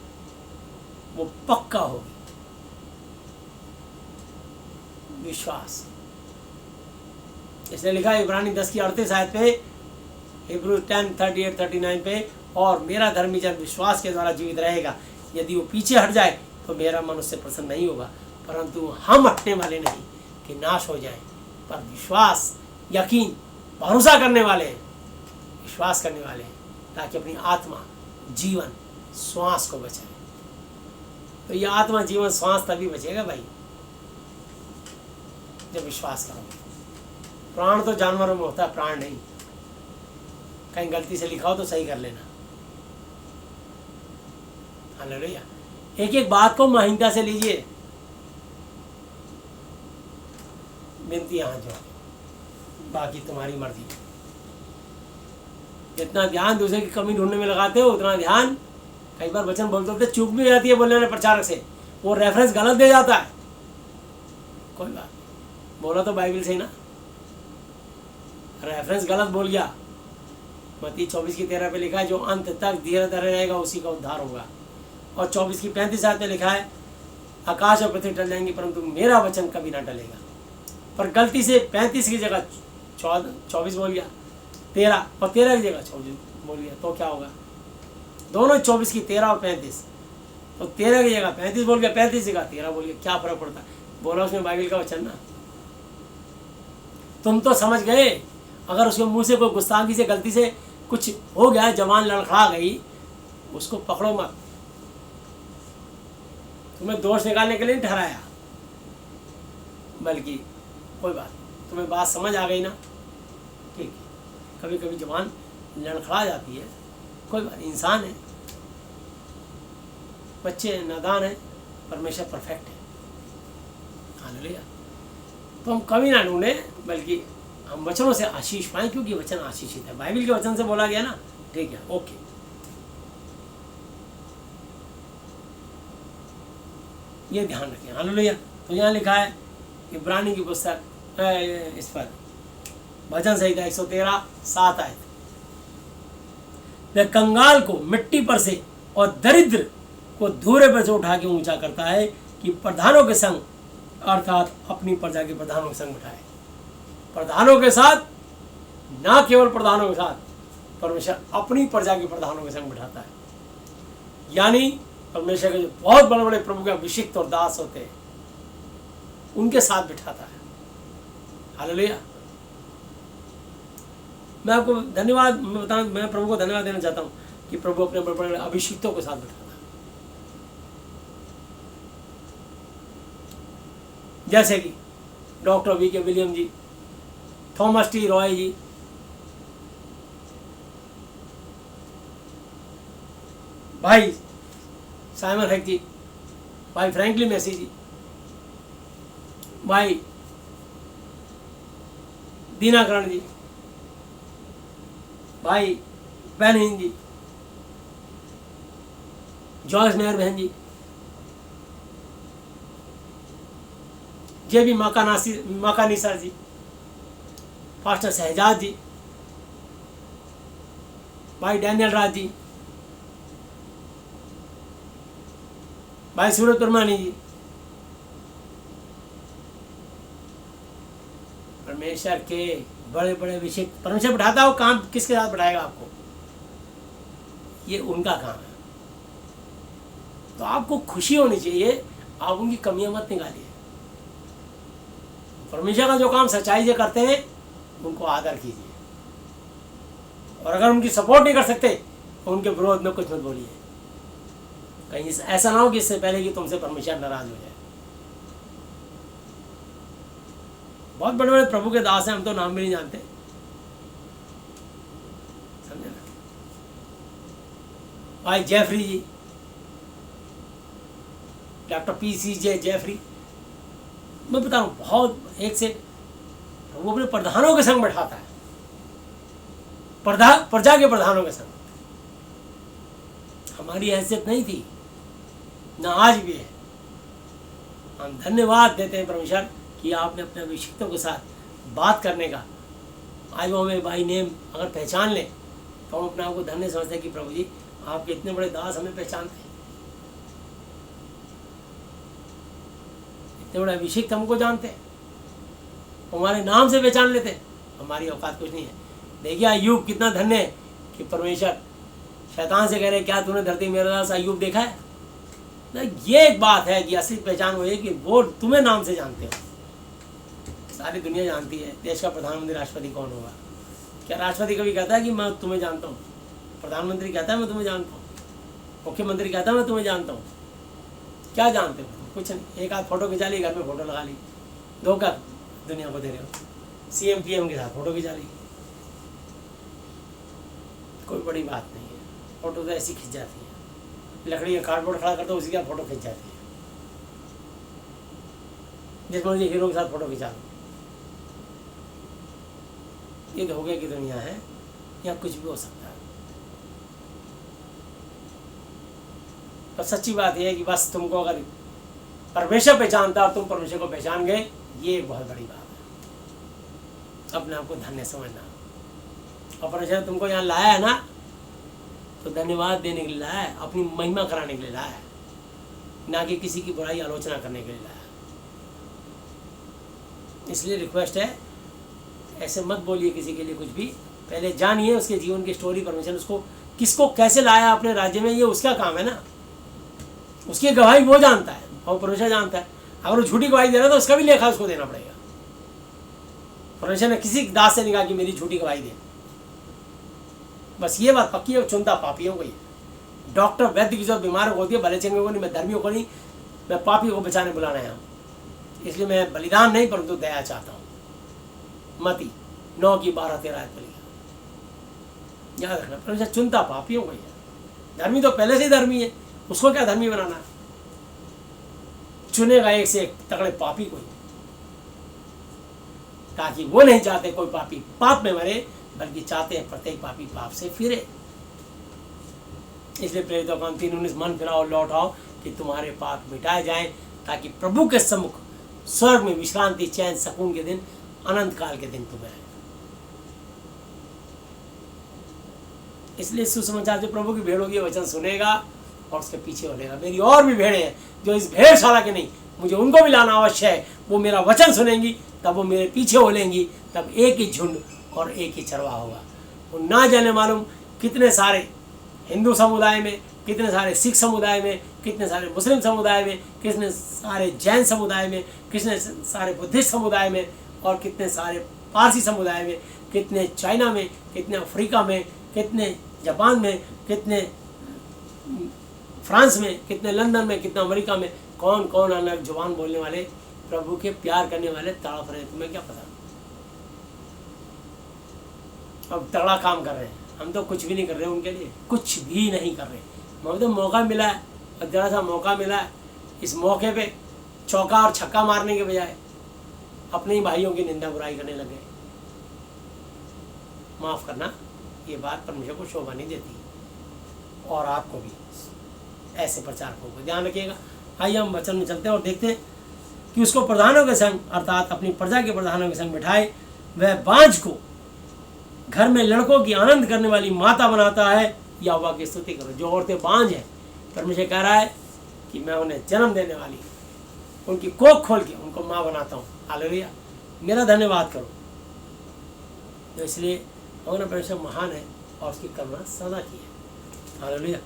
वो पक्का हो विश्वास। इसलिए लिखा है इब्रानी 10 की 38 आयत पे, हिब्रू 10:38-39 पे, और मेरा धर्मी जन विश्वास के द्वारा जीवित रहेगा। यदि वो पीछे हट जाए तो मेरा मन उससे प्रसन्न नहीं होगा, परंतु हम हटने वाले नहीं कि नाश हो जाए, पर विश्वास, यकीन, भरोसा करने वाले हैं, विश्वास करने वाले हैं, ताकि अपनी आत्मा, जीवन, श्वास को बचाए। तो ये आत्मा, जीवन, श्वास तभी बचेगा भाई जब विश्वास करोगे। प्राण तो जानवरों में होता है, प्राण नहीं। कहीं गलती से लिखा हो तो सही कर लेना। हालेलुया। एक एक बात को माहिंता से लीजिए। विनती यहाँ जो, बाकी तुम्हारी मर्जी। जितना ध्यान दूसरे की कमी ढूंढने में लगाते हो उतना ध्यान, कई बार वचन बोलते होते चूक भी हो जाती है बोलने वाले प्रचारक से, वो रेफरेंस गलत दे जाता है। कोई बात, बोला तो बाइबल से ही ना, रेफरेंस गलत बोल गया। मत्ती 24:13 पे लिखा है जो अंत तक धीरे धीरे रहेगा उसी का उद्धार होगा। और 24:35 में लिखा है आकाश और पृथ्वी टल जाएंगी परंतु मेरा वचन कभी ना टलेगा। पर गलती से 35 की जगह 24 बोल गया, 13 और 13 की जगह 24 बोल गया, तो क्या होगा? दोनों 24 की 13 और 35, तो 13 की जगह 35 बोल गया, 35 की जगह 13 बोल गया, क्या फर्क पड़ता है? बोला उसमें बाइबल का वचन ना। तुम तो समझ गए, अगर उसके मुंह से कोई गुस्ताखी से गलती से कुछ हो गया, जवान लड़खड़ा गई, उसको पकड़ो मत। तुम्हें दोष निकालने के लिए नहीं ठहराया, बल्कि कोई बात, तुम्हें बात समझ आ गई ना, ठीक है। कभी कभी जवान लड़खड़ा जाती है, कोई बात, इंसान है, बच्चे नादान है, परमेश्वर परफेक्ट है। हालेलुया। तो हम कभी ना ढूंढे, बल्कि हम वचनों से आशीष पाएं, क्योंकि वचन आशीषित है। बाइबल के वचन से बोला गया ना, ठीक है, ओके। ये ध्यान रखें। हालेलुया। तो यहाँ लिखा है इब्रानी की पुस्तक इस पर भजन संहिता 113:7 आयत, वह कंगाल को मिट्टी पर से और दरिद्र को धूरे पर से उठा के ऊंचा करता है कि प्रधानों के संग, अर्थात अपनी प्रजा के प्रधानों के संग बिठाए। प्रधानों के साथ, ना केवल प्रधानों के साथ, परमेश्वर अपनी प्रजा के प्रधानों के संग बिठाता है। यानी परमेश्वर के जो बहुत बड़े बड़े प्रभु के अभिषिक्त और दास होते हैं, उनके साथ बिठाता है। हालेलुया। मैं आपको धन्यवाद बताऊं, मैं प्रभु को धन्यवाद देना चाहता हूं कि प्रभु अपने बड़े बड़े अभिषिक्तों के साथ बिठाता है। जैसे कि doctor V K. William ji, Thomas T Roy ji, भाई साइमन हैक जी, भाई फ्रैंकलिन मेसी जी, भाई दीनाकरण जी, भाई बैनिन जी, जॉयस मेयर बहन जी, जे बी माकानीसा जी, पास्टर शहजाद जी, भाई डैनियल राज जी, भाई सूरज परमानी जी। परमेश्वर के बड़े बड़े विषय परमेश्वर बढ़ाता हो, काम किसके साथ बढ़ाएगा आपको? ये उनका काम है। तो आपको खुशी होनी चाहिए, आप उनकी कमियां मत निकालिए। परमेश्वर का जो काम सच्चाई से करते हैं उनको आदर कीजिए, और अगर उनकी सपोर्ट नहीं कर सकते तो उनके विरोध में कुछ मत बोलिए। कहीं ऐसा ना हो कि इससे पहले कि तुमसे परमेश्वर नाराज हो जाए। बहुत बड़े बड़े प्रभु के दास हैं, हम तो नाम भी नहीं जानते, समझे ना। भाई जेफरी जी, डॉक्टर P.C.J. जेफरी, मैं बता रहा हूँ, बहुत एक से वो अपने प्रधानों के संग बैठाता है, प्रजा के प्रधानों के संग। हमारी हैसियत नहीं थी, ना आज भी है। हम धन्यवाद देते हैं परमेश्वर कि आपने अपने अभिषिक्तों के साथ बात करने का, आज वो हमें बाई नेम अगर पहचान लें तो हम अपने आप को धन्य समझते हैं कि प्रभु जी आपके इतने बड़े दास हमें पहचानते हैं, इतने बड़े अभिषिक्त हमको जानते हैं, हमारे नाम से पहचान लेते हैं। हमारी औकात कुछ नहीं है। देखिए अय्यूब कितना धन्य है कि परमेश्वर शैतान से कह रहे क्या तूने धरती मेरे दास अय्यूब देखा है? ना, ये एक बात है कि असली पहचान वो है कि वो तुम्हें नाम से जानते हो। सारी दुनिया जानती है देश का प्रधानमंत्री राष्ट्रपति कौन होगा। क्या राष्ट्रपति कभी कहता है कि मैं तुम्हें जानता हूँ? प्रधानमंत्री कहता है मैं तुम्हें जानता हूँ, मुख्यमंत्री कहता है मैं तुम्हें जानता हूँ। क्या जानते हो? कुछ नहीं। एक आध फोटो खिंचा ली, घर में फोटो लगा ली, धोखा दुनिया को दे रहे हो। CM PM के साथ फोटो खिंचा ली, कोई बड़ी बात नहीं है, फोटो तो ऐसी खिंच जाती है, लकड़ी का कार्डबोर्ड खड़ा करते हो, उसी का फोटो खींच जाती है। जिस मर्जी हीरो के साथ फोटो खिंचा लो। ये धोखे की दुनिया है, यहाँ कुछ भी हो सकता है। तो सच्ची बात यह है कि बस तुमको अगर परमेश्वर पहचानता और तुम परमेश्वर को पहचान गए, ये एक बहुत बड़ी बात है। अपने आप को धन्य समझना। और परमेश्वर तुमको यहाँ लाया है ना, तो धन्यवाद देने के लिए लाया है, अपनी महिमा कराने के लिए लाया है, ना कि किसी की बुराई आलोचना करने के लिए लाया है। इसलिए रिक्वेस्ट है, ऐसे मत बोलिए किसी के लिए कुछ भी, पहले जानिए उसके जीवन की स्टोरी। परमेश्वर उसको किसको कैसे लाया अपने राज्य में, ये उसका काम है ना। उसकी गवाही वो जानता है और परमेश्वर जानता है। अगर वो झूठी गवाही दे रहा है तो उसका भी लेखा उसको देना पड़ेगा। परमेश्वर ने किसी दास से नहीं कहा कि मेरी झूठी गवाही दे। बस ये बात पक्की है, चुनता पापियों को ही। डॉक्टर वैद्य की जो बीमार होती है, भले चंगे को नहीं, मैं धर्मियों को नहीं, मैं पापियों को बचाने बुलाना है। इसलिए मैं बलिदान नहीं परंतु दया चाहता हूँ। मती 9:12-13 पर लिखा। याद रखना, परमेश्वर चुनता पापियों को ही है। धर्मी तो पहले से ही धर्मी है, उसको क्या धर्मी बनाना है। चुनेगा एक से एक तगड़े पापी को ही, ताकि वो नहीं चाहते कोई पापी पाप में मरे, बल्कि चाहते हैं प्रत्येक पापी पाप से फिरे। इसलिए प्रेरितों का 3:19 मन फिराओ लौट आओ कि तुम्हारे पाप मिटाए जाएं, ताकि प्रभु के सम्मुख स्वर्ग में विश्रांति, चैन, सुकून के दिन, अनंत काल के दिन तुम्हें। इसलिए सुसमाचार जो प्रभु की भेड़ होगी वचन सुनेगा और उसके पीछे होलेगा। मेरी और भी भेड़ें हैं जो इस भेड़शाला के नहीं, मुझे उनको भी लाना अवश्य है। वो मेरा वचन सुनेंगी, तब वो मेरे पीछे होलेंगी, तब एक ही झुंड और एक ही चरवाहा होगा। वो ना जाने मालूम कितने सारे हिंदू समुदाय में, कितने सारे सिख समुदाय में, कितने सारे मुस्लिम समुदाय में, कितने सारे जैन समुदाय में, कितने सारे बुद्धिस्ट समुदाय में, और कितने सारे पारसी समुदाय में, कितने चाइना में, कितने अफ्रीका में, कितने जापान में, कितने फ्रांस में, कितने लंदन में, कितने अमेरिका में, कौन कौन अलग जुबान बोलने वाले प्रभु के प्यार करने वाले तड़प रहे हैं। तुम्हें क्या पता। अब तगड़ा काम कर रहे हैं, हम तो कुछ भी नहीं कर रहे उनके लिए, कुछ भी नहीं कर रहे। मुझे तो मौका मिला है, और जरा सा मौका मिला है, इस मौके पे चौका और छक्का मारने के बजाय अपने ही भाइयों की निंदा बुराई करने लगे। माफ़ करना, ये बात परमेश्वर को शोभा नहीं देती। और आपको भी, ऐसे प्रचारकों को ध्यान रखिएगा। आइए हम वचन में चलते हैं और देखते हैं कि उसको प्रधानों के संग, अर्थात अपनी प्रजा के प्रधानों के संग बिठाए, वह बाँझ को घर में लड़कों की आनंद करने वाली माता बनाता है। यहोवा की स्तुति करो। जो औरतें बाँझ हैं, परमेश्वर कह रहा है कि मैं उन्हें जन्म देने वाली, उनकी कोख खोल के उनको माँ बनाता हूँ। हालेलुया, मेरा धन्यवाद करो। तो इसलिए हमारा परमेश्वर महान है और उसकी करुणा सदा की है। हालेलुया।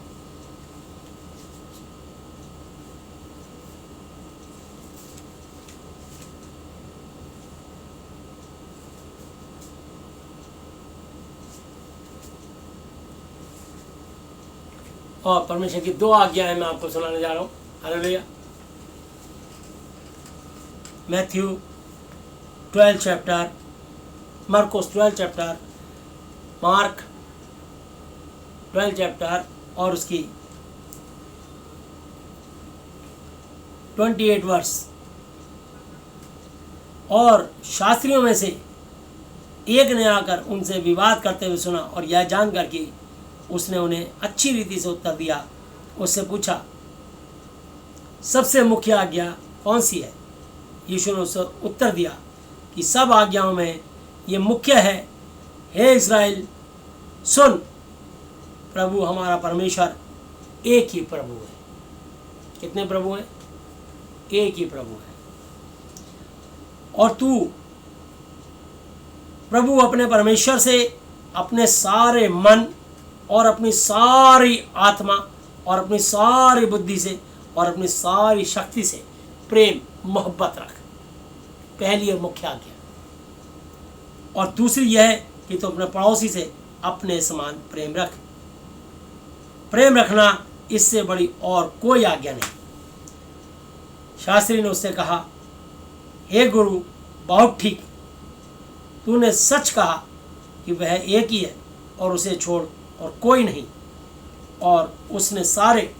और परमेश्वर की 2 आज्ञाएं मैं आपको सुनाने जा रहा हूँ। Hallelujah. Matthew 12 chapter, Marcos 12 chapter, mark 12 chapter और उसकी 28 वर्ष। और शास्त्रियों में से एक ने आकर उनसे विवाद करते हुए सुना, और यह जानकर कि उसने उन्हें अच्छी रीति से उत्तर दिया, उससे पूछा, सबसे मुख्य आज्ञा कौन सी है? यीशु ने उससे उत्तर दिया कि सब आज्ञाओं में ये मुख्य है, हे इस्राएल सुन, प्रभु हमारा परमेश्वर एक ही प्रभु है। कितने प्रभु हैं? एक ही प्रभु है। और तू प्रभु अपने परमेश्वर से अपने सारे मन और अपनी सारी आत्मा और अपनी सारी बुद्धि से और अपनी सारी शक्ति से प्रेम मोहब्बत रख। पहली और मुख्य आज्ञा। और दूसरी यह है कि तू अपने पड़ोसी से अपने समान प्रेम रख। प्रेम रखना, इससे बड़ी और कोई आज्ञा नहीं। शास्त्री ने उससे कहा, हे गुरु, बहुत ठीक, तूने सच कहा कि वह एक ही है और उसे छोड़ और कोई नहीं। और उसने सारे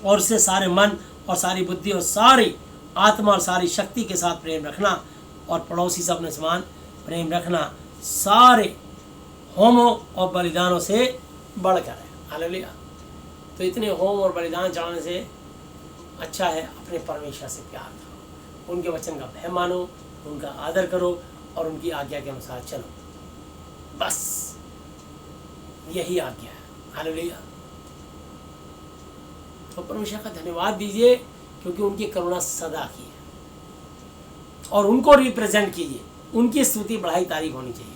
और उससे सारे मन और सारी बुद्धि और सारी आत्मा और सारी शक्ति के साथ प्रेम रखना, और पड़ोसी से अपने समान प्रेम रखना सारे होमों और बलिदानों से बढ़कर है। हालेलुया। तो इतने होम और बलिदान चढ़ाने से अच्छा है अपने परमेश्वर से प्यार करो, उनके वचन का भय मानो, उनका आदर करो और उनकी आज्ञा के अनुसार चलो, बस यही आज्ञा है। हालेलुया। तो परमेश्वर का धन्यवाद दीजिए क्योंकि उनकी करुणा सदा की है, और उनको रिप्रेजेंट कीजिए, उनकी स्तुति बढ़ाई तारीफ होनी चाहिए,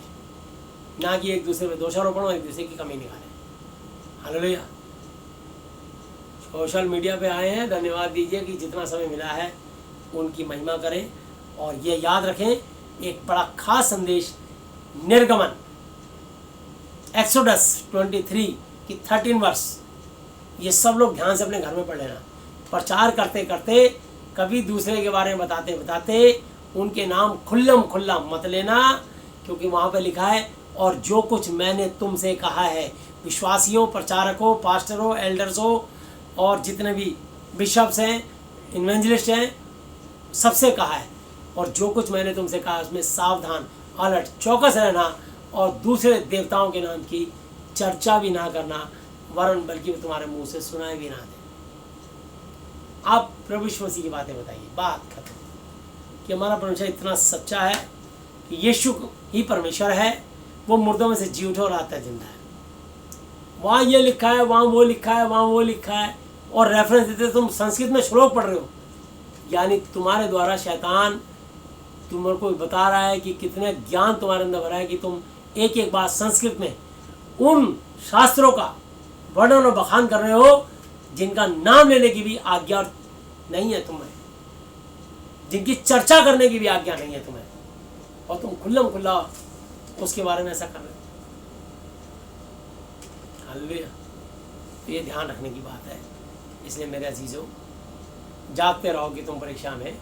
ना कि एक दूसरे में दोषारोपण और एक दूसरे की कमी निकालें। हालेलुया। सोशल मीडिया पे आए हैं, धन्यवाद दीजिए कि जितना समय मिला है उनकी महिमा करें, और ये याद रखें एक बड़ा खास संदेश निर्गमन एक्सोडस 23 की 13 वर्ष, ये सब लोग ध्यान से अपने घर में पढ़ लेना। प्रचार करते करते कभी दूसरे के बारे में बताते बताते उनके नाम खुल्लम खुल्ला मत लेना, क्योंकि वहाँ पे लिखा है और जो कुछ मैंने तुमसे कहा है, विश्वासियों, प्रचारकों, पास्टरों, एल्डर्सों और जितने भी बिशप्स हैं, इवेंजलिस्ट हैं, सबसे कहा है, और जो कुछ मैंने तुमसे कहा उसमें सावधान, अलर्ट, चौकस रहना, और दूसरे देवताओं के नाम की चर्चा भी ना करना, वरन बल्कि वो तुम्हारे मुंह से सुनाए भी ना दे। आप प्रभु यीशु मसीह की बातें बताइए, बात खत्म। कि हमारा परमेश्वर इतना सच्चा है कि यीशु ही परमेश्वर है, वो मुर्दों में से जी उठा और आता जिंदा है। वहाँ ये लिखा है, वहाँ वो लिखा है, वहाँ वो लिखा है, और रेफरेंस देते तुम संस्कृत में श्लोक पढ़ रहे हो, यानी तुम्हारे द्वारा शैतान तुमको बता रहा है कि कितने ज्ञान तुम्हारे अंदर भरा है कि तुम एक एक बात संस्कृत में उन शास्त्रों का वर्णन और बखान कर रहे हो जिनका नाम लेने की भी आज्ञा नहीं है तुम्हें, जिनकी चर्चा करने की भी आज्ञा नहीं है तुम्हें, और तुम खुल्लम खुल्ला उसके बारे में ऐसा कर रहे हो। हालेलुया। तो ये ध्यान रखने की बात है। इसलिए मेरे अजीजों, जागते रहो कि तुम परीक्षा में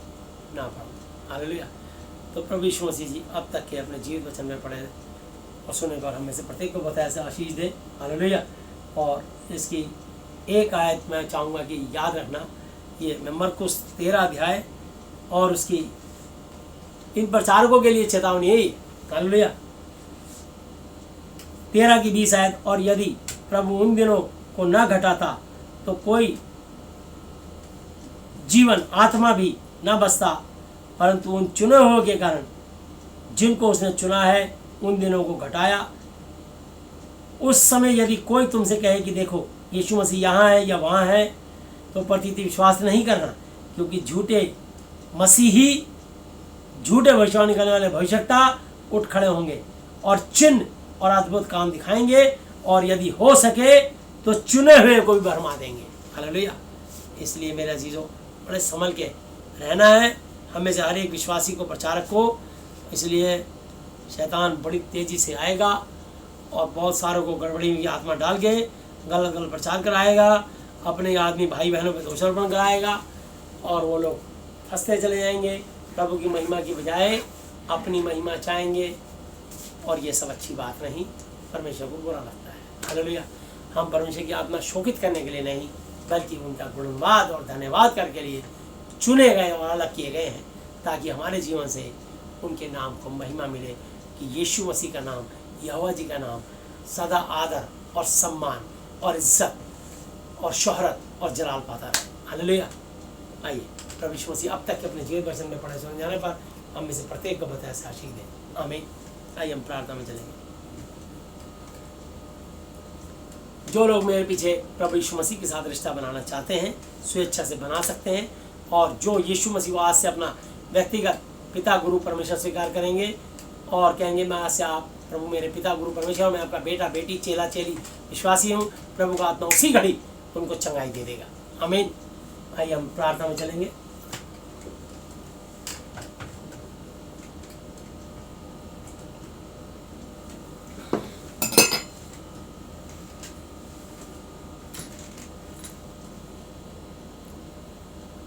ना पड़ो। हालेलुया। तो प्रभु यीशु मसीह जी अब तक के अपने जीवित वचन में पढ़े और सुने और हमें से प्रत्येक को बताया से आशीष दे। हालेलुया। और इसकी एक आयत मैं चाहूँगा कि याद रखना, ये मैं मरकुस 13 अध्याय और उसकी इन प्रचारकों के लिए चेतावनी है। हालेलुया। 13 की 20 आयत, और यदि प्रभु उन दिनों को न घटाता तो कोई जीवन आत्मा भी न बचता, परंतु उन चुने हुए के कारण जिनको उसने चुना है उन दिनों को घटाया। उस समय यदि कोई तुमसे कहे कि देखो यीशु मसीह यहाँ है या वहाँ है, तो प्रतीति विश्वास नहीं करना, क्योंकि झूठे मसीही, झूठे भविष्यवाणी करने वाले भविष्यवक्ता उठ खड़े होंगे और चिन्ह और अद्भुत काम दिखाएंगे, और यदि हो सके तो चुने हुए को भी भरमा देंगे। हालेलुया। इसलिए मेरे अजीजों, बड़े संभल के रहना है हमें से हर एक विश्वासी को, प्रचारक को। इसलिए शैतान बड़ी तेज़ी से आएगा और बहुत सारों को गड़बड़ी की आत्मा डाल के गलत गलत प्रचार कराएगा, अपने आदमी भाई बहनों पर दोषारोपण कराएगा, और वो लोग फंसते चले जाएंगे, प्रभु की महिमा की बजाय अपनी महिमा चाहेंगे, और ये सब अच्छी बात नहीं, परमेश्वर को बुरा लगता है। हालेलुया। हम परमेश्वर की आत्मा शोकित करने के लिए नहीं, बल्कि उनका गुणवाद और धन्यवाद करके लिए चुने गए और अलग किए गए हैं, ताकि हमारे जीवन से उनके नाम को महिमा मिले कि यीशु मसीह का नाम, यहोवा जी का नाम सदा आदर और सम्मान और इज्जत और शोहरत और जलाल पाता है। हालेलुया। आइए प्रभु यीशु मसीह अब तक के अपने जीवित वचन में पढ़े सुने जाने पर हम में से प्रत्येक को बताया से आशीष दें। आमीन। आइए हम प्रार्थना में चलेंगे। जो लोग मेरे पीछे प्रभु यीशु मसीह के साथ रिश्ता बनाना चाहते हैं, स्वेच्छा से बना सकते हैं, और जो यीशु मसीह को आज से अपना व्यक्तिगत पिता गुरु परमेश्वर स्वीकार करेंगे और कहेंगे मैं आज से आप प्रभु मेरे पिता गुरु परमेश्वर, मैं आपका बेटा बेटी चेला चेली विश्वासी हूँ, प्रभु का आत्मा उसी घड़ी उनको चंगाई दे देगा। आमीन। आइए हम प्रार्थना में चलेंगे।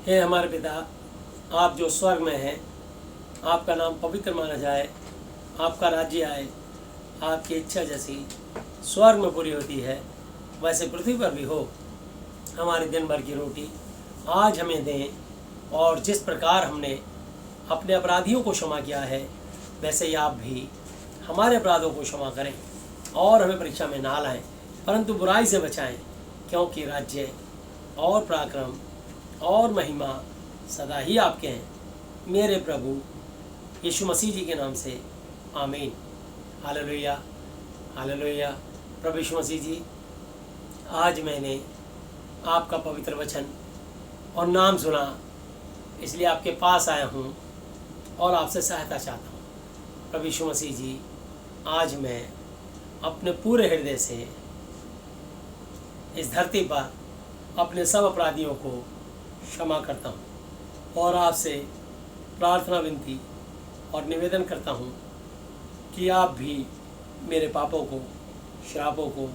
हे हमारे पिता, आप जो स्वर्ग में हैं, आपका नाम पवित्र माना जाए, आपका राज्य आए, आपकी इच्छा जैसी स्वर्ग में पूरी होती है वैसे पृथ्वी पर भी हो। हमारे दिन भर की रोटी आज हमें दें, और जिस प्रकार हमने अपने अपराधियों को क्षमा किया है वैसे ही आप भी हमारे अपराधों को क्षमा करें, और हमें परीक्षा में ना लाएं परंतु बुराई से बचाएं, क्योंकि राज्य और पराक्रम और महिमा सदा ही आपके हैं, मेरे प्रभु यीशु मसीह जी के नाम से, आमीन। Hallelujah, hallelujah. प्रभु यीशु मसीह जी, आज मैंने आपका पवित्र वचन और नाम सुना, इसलिए आपके पास आया हूँ और आपसे सहायता चाहता हूँ। प्रभु यीशु मसीह जी, आज मैं अपने पूरे हृदय से इस धरती पर अपने सब अपराधियों को क्षमा करता हूँ और आपसे प्रार्थना विनती और निवेदन करता हूँ कि आप भी मेरे पापों को, श्रापों को,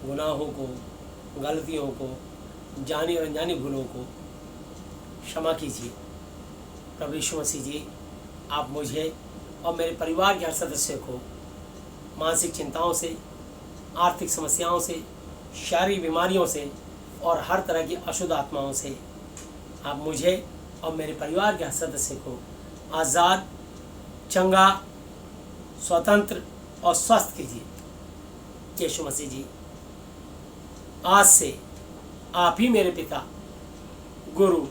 गुनाहों को, गलतियों को, जानी और अनजानी भूलों को क्षमा कीजिए। प्रभु यीशु मसीह जी, आप मुझे और मेरे परिवार के हर सदस्य को मानसिक चिंताओं से, आर्थिक समस्याओं से, शारीरिक बीमारियों से और हर तरह की अशुद्ध आत्माओं से आप मुझे और मेरे परिवार के हर सदस्य को आज़ाद, चंगा, स्वतंत्र और स्वस्थ कीजिए। यीशु मसीह जी, आज से आप ही मेरे पिता, गुरु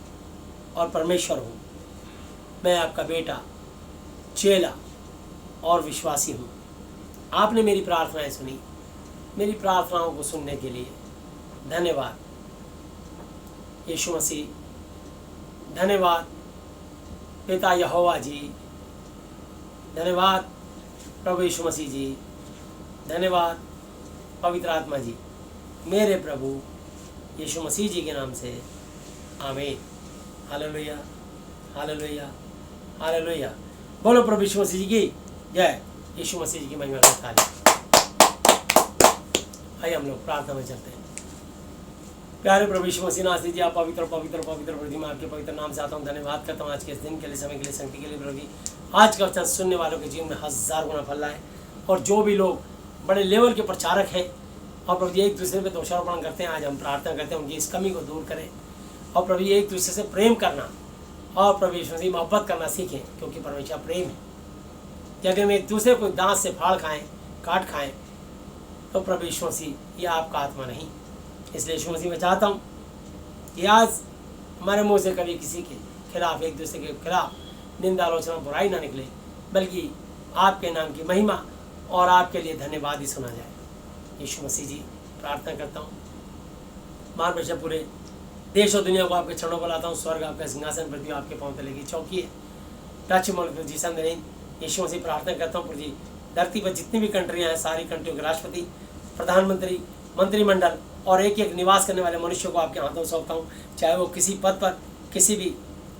और परमेश्वर हो। मैं आपका बेटा, चेला और विश्वासी हूँ। आपने मेरी प्रार्थनाएं सुनी, मेरी प्रार्थनाओं को सुनने के लिए धन्यवाद यीशु मसीह। धन्यवाद पिता यहोवा जी, धन्यवाद प्रभु यीशु मसीह जी, धन्यवाद पवित्र आत्मा जी, मेरे प्रभु यीशु मसीह जी के नाम से, आमीन। Hallelujah, hallelujah, hallelujah. बोलो प्रभु यीशु मसीह जी की जय। यीशु मसीह जी की महिमा करता है। आइए हम लोग प्रार्थना में चलते हैं। प्यारे प्रभु यीशु मसीह नाथ जी, आप पवित्र पवित्र पवित्र प्रभु जी, मैं आपके पवित्र नाम से आता हूँ। धन्यवाद करता हूँ आज के इस दिन के लिए, समय के लिए, शक्ति के लिए। प्रभु जी, आज का वचन सुनने वालों के जीवन में 1000 गुना फल है, और जो भी लोग बड़े लेवल के प्रचारक हैं और प्रभु जी एक दूसरे पे दोषारोपण करते हैं, आज हम प्रार्थना करते हैं उनकी इस कमी को दूर करें, और प्रभु जी एक दूसरे से प्रेम करना और प्रभु यीशु मसीह मोहब्बत करना सीखें, क्योंकि परमेश्वर प्रेम है। कि अगर हम एक दूसरे को दांत से फाड़ खाएं, काट खाएं, तो प्रभु यीशु मसीह ये आपका आत्मा नहीं। इसलिए यीशु मसीह मैं चाहता हूँ कि आज हमारे मुँह से कभी किसी के खिलाफ, एक दूसरे के खिलाफ निंदा, आलोचना, बुराई ना निकले, बल्कि आपके नाम की महिमा और आपके लिए धन्यवाद ही सुना जाए। यीशु मसीह जी, प्रार्थना करता हूँ, महान परमेश्वर, पूरे देश और दुनिया को आपके चरणों पर लाता हूँ। स्वर्ग आपका सिंहासन, पृथ्वी आपके पांव तले की चौकी है। टच मुल्क जी संदेह यीशु मसीह, प्रार्थना करता हूँ जी, धरती पर जितनी भी कंट्रियाँ हैं, सारी कंट्रियों के राष्ट्रपति, प्रधानमंत्री, मंत्रिमंडल और एक एक निवास करने वाले मनुष्यों को आपके हाथों सौंपता हूँ। चाहे वो किसी पद पर, किसी भी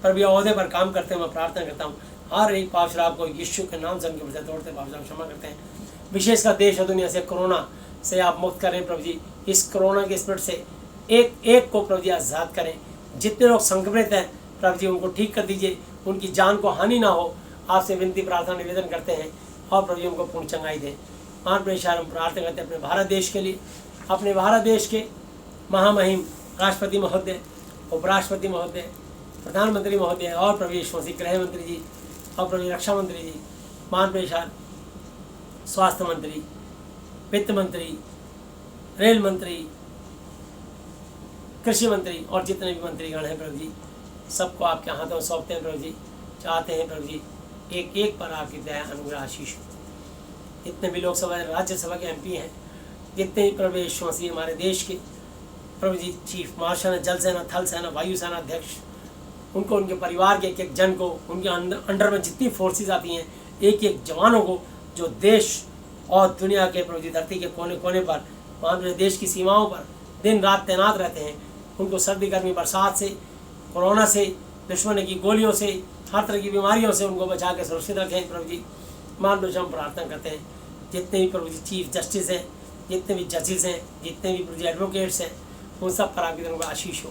पर ओहदे पर काम करते हैं, मैं प्रार्थना करता हूँ हर एक पाप शराब को यीशु के नाम से उनके बजाय तोड़ते पाप शराब क्षमा करते हैं। विशेषकर देश और दुनिया से कोरोना से आप मुक्त करें प्रभु जी। इस कोरोना के स्पिरिट से एक एक को प्रभु जी आज़ाद करें। जितने लोग संक्रमित हैं प्रभु जी, उनको ठीक कर दीजिए, उनकी जान को हानि ना हो। आपसे विनती, प्रार्थना, निवेदन करते हैं, और प्रभु जी उनको पूर्ण चंगाई दें। महान परमेश्वर, हम प्रार्थना करते हैं अपने भारत देश के लिए, अपने भारत देश के महामहिम राष्ट्रपति महोदय, उपराष्ट्रपति महोदय, प्रधानमंत्री महोदय और प्रभु यीशु मसीह, गृह मंत्री जी और प्रभु रक्षा मंत्री जी, महान परमेश्वर, स्वास्थ्य मंत्री, वित्त मंत्री, रेल मंत्री, कृषि मंत्री और जितने भी मंत्रीगण हैं प्रभु जी, सबको आपके हाथों में सौंपते हैं प्रभु जी। चाहते हैं प्रभु जी एक एक पर आपकी दया, अनुग्रह, आशीष हो। जितने भी लोकसभा, राज्यसभा के MP हैं, जितने भी प्रभु यीशु मसीह हमारे देश के प्रभु जी चीफ मार्शल हैं, जल सेना, थल सेना, वायु सेना अध्यक्ष, उनको, उनके परिवार के एक एक जन को, उनके अंडर में जितनी फोर्सेज आती हैं, एक एक जवानों को, जो देश और दुनिया के प्रभु जी धरती के कोने कोने पर, वहाँ देश की सीमाओं पर दिन रात तैनात रहते हैं, उनको सर्दी, गर्मी, बरसात से, कोरोना से, दुश्मन की गोलियों से, हर तरह की बीमारियों से उनको बचा के सुरक्षित रखें प्रभु जी। मान लो हम प्रार्थना करते हैं, जितने भी प्रभु जी चीफ जस्टिस हैं, जितने भी जजेस हैं, जितने भी प्रभु जी एडवोकेट्स हैं, उन सब पर आपकी तरफ आशीष हो।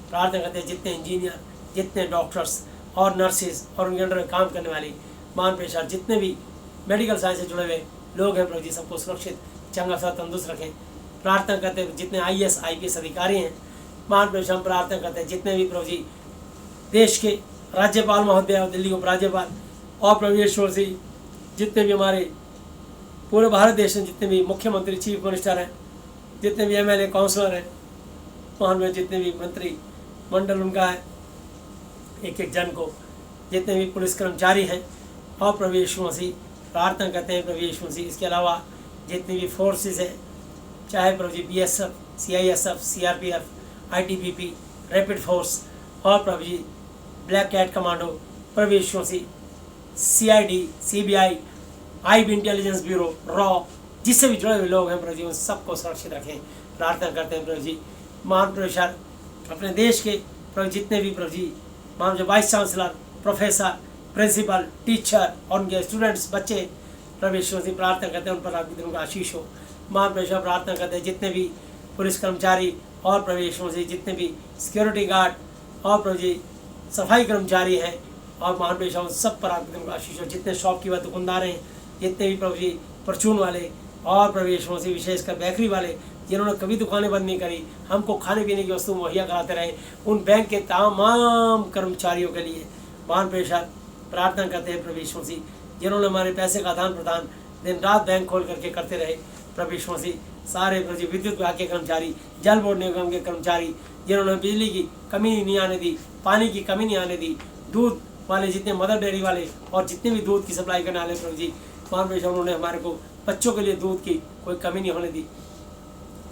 प्रार्थना करते हैं जितने इंजीनियर, जितने डॉक्टर्स और नर्सेज और उनके अंडर में काम करने वाली, मान पेशा, जितने भी मेडिकल साइंस से जुड़े हुए लोग हैं प्रभु जी, सबको सुरक्षित, चंगा सा, तंदुरुस्त रखें। प्रार्थना करते हैं जितने IAS IPS अधिकारी हैं, महान प्रभु हम प्रार्थना करते हैं जितने भी प्रभु जी देश के राज्यपाल महोदय और दिल्ली उपराज्यपाल और प्रभु यीशु मसीह जितने भी हमारे पूरे भारत देश में जितने भी मुख्यमंत्री चीफ मिनिस्टर हैं, जितने भी एमएलए काउंसलर हैं, महान प्रभु जितने भी मंत्री मंडल उनका है, एक एक जन को, जितने भी पुलिस कर्मचारी हैं और प्रभु यीशु मसीह प्रार्थना करते हैं प्रभु यीशु मसीह। इसके अलावा जितनी भी फोर्सेस हैं, चाहे प्रभु जी BSF, CISF, CRPF, ITBP, rapid force और प्रभु जी ब्लैक कैट कमांडो, प्रभु यीशु मसीह, CID, CBI, IB intelligence bureau, raw, जिससे भी जुड़े हुए लोग हैं प्रभु जी उन सबको सुरक्षित रखें। प्रार्थना करते हैं प्रभु जी महान प्रभु सर अपने देश के प्रभु जितने भी प्रभु जी महान जो vice chancellor, professor, principal, teacher और उनके स्टूडेंट्स, बच्चे, प्रभु यीशु मसीह प्रार्थना करते हैं उन पर आपकी दिनों का आशीष हो। महान प्रभु सर प्रार्थना करते हैं जितने भी पुलिस कर्मचारी और प्रभु यीशु मसीह जितने भी सिक्योरिटी गार्ड और प्रभु जी सफाई कर्मचारी हैं और महान प्रभु सर सब पर आपकी दिनों का आशीष हो। जितने शॉपकीपर दुकानदार हैं, जितने भी प्रभु जी परचून वाले और प्रभु यीशु मसीह विशेषकर बेकरी वाले जिन्होंने कभी दुकानें बंद नहीं करी, हमको खाने पीने की वस्तु मुहैया कराते रहे, उन बैंक के तमाम कर्मचारियों के लिए महान प्रेषक प्रार्थना करते हैं प्रभु यीशु मसीह जिन्होंने हमारे पैसे का आदान प्रदान दिन रात बैंक खोल करके करते रहे। प्रभु यीशु मसीह सारे प्रभु जी विद्युत विभाग के कर्मचारी, जल बोर्ड निगम के कर्मचारी जिन्होंने बिजली की कमी नहीं आने दी, पानी की कमी नहीं आने दी, दूध वाले जितने मदर डेयरी वाले और जितने भी दूध की सप्लाई करने वाले प्रभु जी महान प्रेषक उन्होंने हमारे को बच्चों के लिए दूध की कोई कमी नहीं होने दी।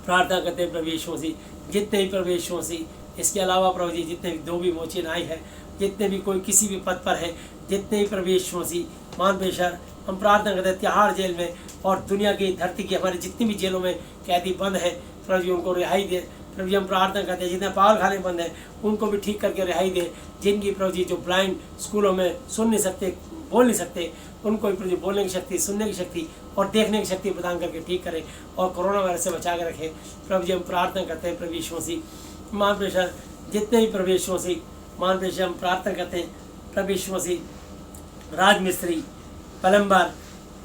प्रार्थना करते हैं प्रभु यीशु मसीह जितने भी प्रभु यीशु मसीह, इसके अलावा प्रभु जी जितने भी दो भी मोचिन आई है, जितने भी कोई किसी भी पद पर है, जितने भी प्रभु यीशु मसीह महान प्रेषक हम प्रार्थना करते हैं तिहाड़ जेल में और दुनिया की धरती की हमारी जितनी भी जेलों में कैदी बंद है प्रभु जी उनको रिहाई दे। प्रभु जी हम प्रार्थना करते हैं जितने पागल खाने बंद हैं उनको भी ठीक करके रिहाई दे। जिनकी प्रभु जी जो ब्लाइंड स्कूलों में सुन नहीं सकते, बोल नहीं सकते, उनको भी प्रभु जी बोलने की शक्ति, सुनने की शक्ति और देखने की शक्ति प्रदान करके ठीक करें और कोरोना वायरस से बचा के रखें। प्रभु जी हम प्रार्थना करते हैं प्रभु यीशु मसीह महान प्रेषक जितने भी प्रभु यीशु मसीह महान प्रेषक हम प्रार्थना करते हैं प्रभु यीशु मसीह राजमिस्त्री, प्लम्बर,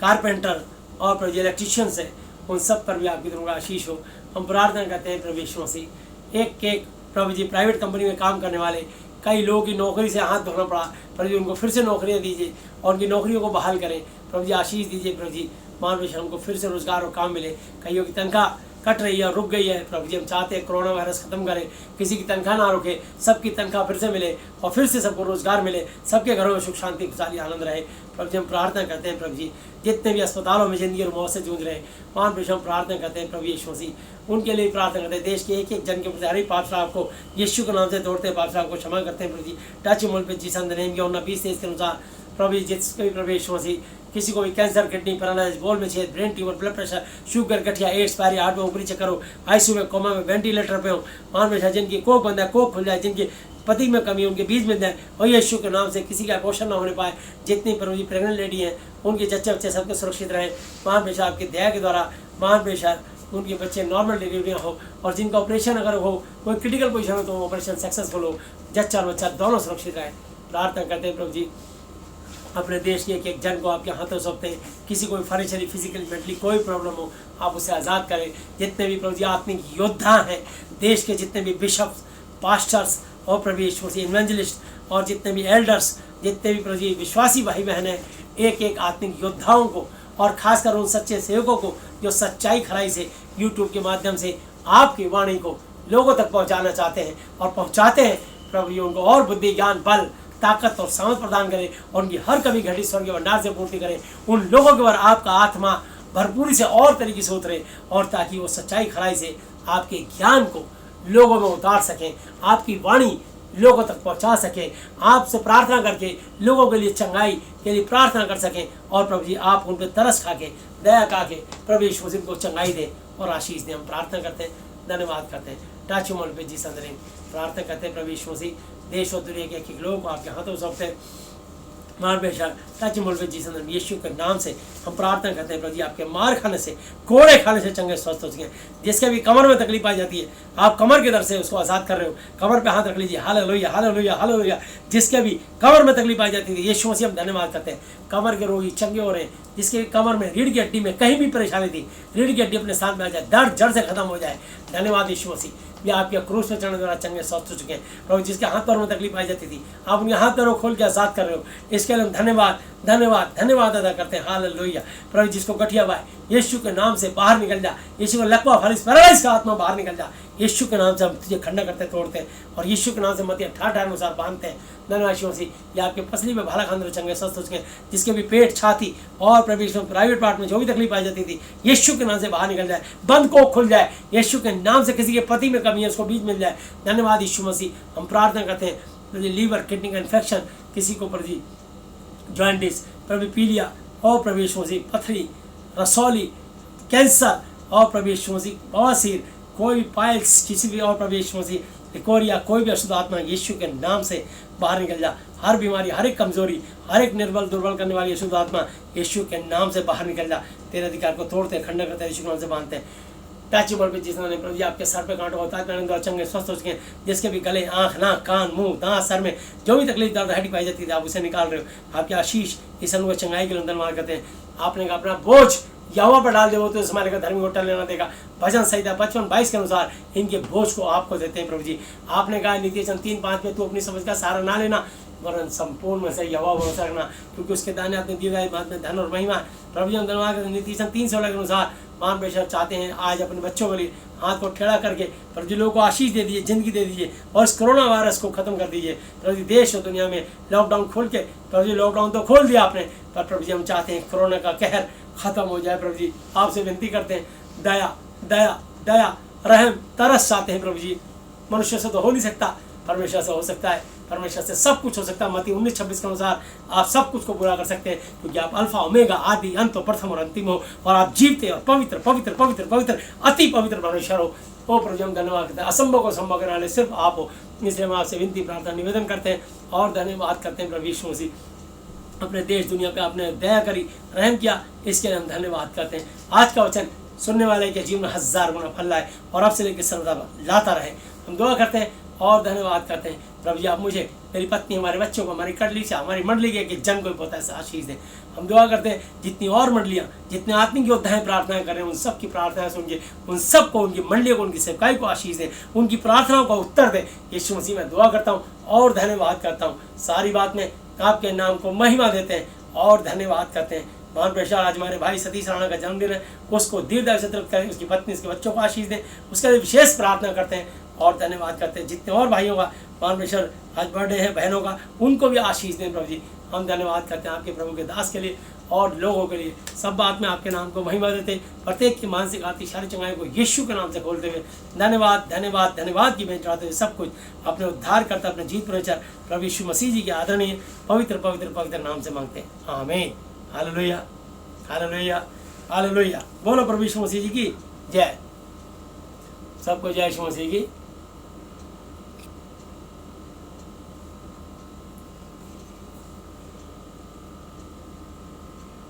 कारपेंटर और प्रभु जी इलेक्ट्रीशियंस है उन सब पर भी आपकी तरफ आशीष हो। हम प्रार्थना करते हैं प्रभु यीशु मसीह एक एक प्रभु जी प्राइवेट कंपनी में काम करने वाले कई लोगों की नौकरी से हाथ धोना पड़ा, प्रभु जी उनको फिर से नौकरियां दीजिए और उनकी नौकरियों को बहाल करें। प्रभु जी आशीष दीजिए प्रभु जी महान प्रेषक हमको फिर से रोजगार और काम मिले। कईयों की तनख्वाह कट रही है और रुक गई है, प्रभु जी हम चाहते हैं कोरोना वायरस खत्म करें, किसी की तनख्वाह ना रुके, सबकी तनख्वाह फिर से मिले और फिर से सबको रोजगार मिले, सबके घरों में सुख शांति खुशहाली आनंद रहे। प्रभु जी हम प्रार्थना करते हैं प्रभु जी जितने भी अस्पतालों में जिंदगी और मौत से जूझ रहे हैं महान प्रेषक हम प्रार्थना करते हैं प्रभु यीशु मसीह उनके लिए प्रार्थना करते हैं। देश के एक एक जन के प्रति हर एक पाप साहब को यीशु के नाम से तोड़ते हैं, पाप साहब को क्षमा करते हैं। प्रभु जी टच मोल पे जी संद नेम के 20 के अनुसार प्रभु जी जिसको भी प्रभु यीशु मसीह किसी को भी कैंसर, किडनी पैरालाइज, बोल में छेद, brain tumour, blood pressure, sugar, गठिया, एड्स, पायरी, हार्ट में ऊपरी चक्कर हो, आईसीयू में, कोमा में, वेंटिलेटर पे हो, महान प्रेषक जिनकी कोख बंद है कोख खुल जाए, जिनके पति में कमी उनके बीज में जाए और यीशु के नाम से किसी का पोषण ना होने पाए। जितनी प्रभु जी प्रेग्नेंट लेडी हैं उनके जच्चे बच्चे सबके सुरक्षित रहें। महान प्रेषक आपकी दया के द्वारा महान प्रेषक उनके बच्चे नॉर्मल डिलीवरियाँ हो और जिनका ऑपरेशन अगर हो कोई क्रिटिकल पोजीशन हो तो ऑपरेशन सक्सेसफुल हो, जच्चा और बच्चा दोनों सुरक्षित रहें। प्रार्थना करते हैं प्रभु जी अपने देश के एक एक जन को आपके हाथों सौंपते हैं। किसी को फाइनेंशियली, फिजिकली, मेंटली कोई प्रॉब्लम हो आप उसे आज़ाद करें। जितने भी प्रभु जी आत्मिक योद्धा हैं देश के, जितने भी बिशप्स, पास्टर्स और प्रभु यीशु मसीह इवेंजलिस्ट और जितने भी एल्डर्स, जितने भी प्रभु जी विश्वासी भाई बहन हैं, एक एक आत्मिक योद्धाओं को और खासकर उन सच्चे सेवकों को जो सच्चाई खराई से यूट्यूब के माध्यम से आपकी वाणी को लोगों तक पहुंचाना चाहते हैं और पहुंचाते हैं। प्रभु जी उनको और बुद्धि, ज्ञान, बल, ताकत और सामर्थ प्रदान करें और उनकी हर कमी घटी स्वर्ग के भंडार से पूर्ति करें। उन लोगों के ऊपर आपका आत्मा भरपूरी से और तरीके से उतरे और ताकि वो सच्चाई खराई से आपके ज्ञान को लोगों में उतार सकें, आपकी वाणी लोगों तक पहुंचा सकें, आपसे प्रार्थना करके लोगों के लिए चंगाई के लिए प्रार्थना कर सकें और प्रभु जी आप उन पर तरस खा के, दया खा के प्रभु यीशु मसीह को चंगाई दें और आशीष दें। हम प्रार्थना करते हैं, धन्यवाद करते हैं। टाच मोल पे जी संदरे प्रार्थना करते हैं प्रभु यीशु मसीह देश और दुनिया के एक एक लोगों को आपके हाथों सौंपते हैं। मार बेशक टच मोल पे जी संदर यीशु के नाम से हम प्रार्थना करते हैं प्रभु जी आपके मार खाने से, कोड़े खाने से चंगे स्वस्थ हो सकें। जिसके भी कमर में तकलीफ आ जाती है आप कमर के दर्द से उसको आज़ाद कर रहे हो। कमर पे हाथ रख लीजिए। Hallelujah hallelujah hallelujah. जिसके भी कमर में तकलीफ आ जाती थी, यीशु मसीह हम धन्यवाद करते हैं। कमर के रोगी चंगे हो रहे हैं, जिसके कमर में, रीढ़ की हड्डी में कहीं भी परेशानी थी, रीढ़ की हड्डी अपने स्थान में आ जाए, दर्द जड़ से खत्म हो जाए। धन्यवाद यीशु मसीह, ये आपके क्रूस में चढ़ने द्वारा चंगे स्वस्थ हो चुके हैं। प्रभु जिसके हाथ पैरों में तकलीफ आई जाती थी, आप उनके हाथ पैरों खोल के आज़ाद कर रहे हो। इसके लिए हम धन्यवाद धन्यवाद धन्यवाद अदा करते हैं। हालेलुया। प्रभु जिसको गठिया हुआ है, यीशु के नाम से बाहर निकल जा। यीशु का लकवा फालिस पैरालाइज का आत्मा बाहर निकल जा। यीशु के नाम से हम तुझे खंडा करते तोड़ते हैं और यीशु के नाम से मत ठाठ अनुसार बांधते हैं। धन्यवाद यीशु मसीह, ये आपके पसली में भाला खांदर चंगे स्वस्थ हो चुके हैं। जिसके भी पेट, छाती और प्रभु प्राइवेट पार्ट में जो भी तकलीफ आ जाती थी, यीशु के नाम से बाहर निकल जाए, बंद को खुल जाए। यीशु के नाम से किसी के पति में कमी है, उसको बीज मिल जाए। धन्यवाद यीशु मसीह, हम प्रार्थना करते हैं लीवर किडनी का इन्फेक्शन, किसी को प्रभु जॉइंटिस, प्रभु पीलिया और प्रभु यीशु मसीह पथरी, रसौली, कैंसर और प्रभु यीशु मसीह बवासीर, कोई भी पाइल्स, किसी भी और प्रभु यीशु मसीह लिकोरिया, कोई भी अशुद्ध आत्मा यीशु के नाम से बाहर निकल जा। हर बीमारी, हर एक कमजोरी, हर एक निर्बल दुर्बल करने वाली अशुद्ध आत्मा यीशु के नाम से बाहर निकल जा। तेरे अधिकार को तोड़ते हैं, खंडन करते हैं, यीशु के नाम से बांधते हैं। टचबल पे जिसने प्रभु जी आपके सर पे कांटा होता है, चंगे स्वस्थ हो चुके हैं। जिसके भी गले, आँख, नाक, कान, मुंह, दांत, सर में जो भी तकलीफ दर्द हड्डी पाई जाती थी, आप उसे निकाल रहे हो। आपके आशीष इस अनुभव चंगाई के लिए धन्यवाद करते हैं। आपने कहा अपना बोझ यहोवा पर डाल दे, वो तो इस हमारे का धर्मी को टल लेना देगा। भजन संहिता 55:22 के अनुसार इनके बोझ को आपको देते हैं प्रभु जी। आपने कहा नीति 3:5 में, तू अपनी समझ का सहारा ना लेना, वरन संपूर्ण में से यहोवा भरोसा रखना, क्योंकि उसके दाहिने हाथ में दिए बाद में धन और महिमा। प्रभु जी हम धन्यवाद करते हैं। नीति 3:16 के अनुसार मान प्रेषक चाहते हैं आज अपने बच्चों के लिए हाथ को टेढ़ा करके प्रभु जी लोगों को आशीष दे दीजिए, जिंदगी दे दीजिए और इस कोरोना वायरस को खत्म कर दीजिए। प्रभु जी देश और दुनिया में लॉकडाउन खोल के, प्रभु जी लॉकडाउन तो खोल दिया आपने, पर प्रभु जी हम चाहते हैं कोरोना का कहर खत्म हो जाए। प्रभु जी आपसे विनती करते हैं, दया दया दया रहम तरस चाहते हैं प्रभु जी। मनुष्य से तो हो नहीं सकता, परमेश्वर से हो सकता है। परमेश्वर से सब कुछ हो सकता है। मत्ती 19:26 के अनुसार आप सब कुछ को पूरा कर सकते हैं, क्योंकि आप अल्फा ओमेगा, आदि अंत, प्रथम और अंतिम हो, और आप जीवते और पवित्र पवित्र पवित्र पवित्र अति पवित्र परमेश्वर हो। ओ प्रभु हम धन्यवाद करते हैं। असंभव को संभव करने वाले सिर्फ आप हो, इसलिए हम आपसे विनती प्रार्थना निवेदन करते हैं और धन्यवाद करते हैं। प्रभु यीशु मसीह अपने देश दुनिया पे आपने दया करी, रहम किया, इसके लिए हम धन्यवाद करते हैं। आज का वचन सुनने वाले के जीवन में 1000 गुना फल लाए और अब से लेकर सर्वदा लाता रहे। हम दुआ करते हैं और धन्यवाद करते हैं। प्रभु जी आप मुझे, मेरी पत्नी, हमारे बच्चों को, हमारी कटली से, हमारी मंडली के जन को बहुत ऐसा आशीष दें। हम दुआ करते हैं जितनी और मंडलियाँ, जितने आत्मिक योद्धाएं प्रार्थनाएं कर रहे हैं, उन सब की प्रार्थनाएं सुनिए, उन सबको, उनकी मंडलियों को, उनकी सेवकाई को आशीष दें, उनकी प्रार्थनाओं का उत्तर दें। यीशु मसीह में दुआ करता हूँ और धन्यवाद करता हूँ। सारी बात में आपके नाम को महिमा देते हैं और धन्यवाद करते हैं। महान प्रेषक आज हमारे भाई सतीश राणा का जन्मदिन है, उसको दीर्घायु से तृप्त करें, उसकी पत्नी, उसके बच्चों को आशीष दें, उसके लिए विशेष प्रार्थना करते हैं और धन्यवाद करते हैं। जितने और भाइयों का महान प्रेषक आज बर्थडे है, बहनों का, उनको भी आशीष दें प्रभु जी। हम धन्यवाद करते हैं आपके प्रभु के दास के लिए और लोगों के लिए। सब बात में आपके नाम को महिमा देते, प्रत्येक की मानसिक आती शारीरिक चंगाई को यीशु के नाम से खोलते हुए धन्यवाद धन्यवाद धन्यवाद की भेंट चढ़ाते हुए सब कुछ अपने उद्धार करता, अपने जीत प्रचार प्रभु यीशु मसीह जी के आदरणीय पवित्र पवित्र पवित्र नाम से मांगते हैं, आमीन। Hallelujah hallelujah hallelujah. बोलो प्रभु यीशु मसीह जी की जय। सबको जय यीशु मसीह की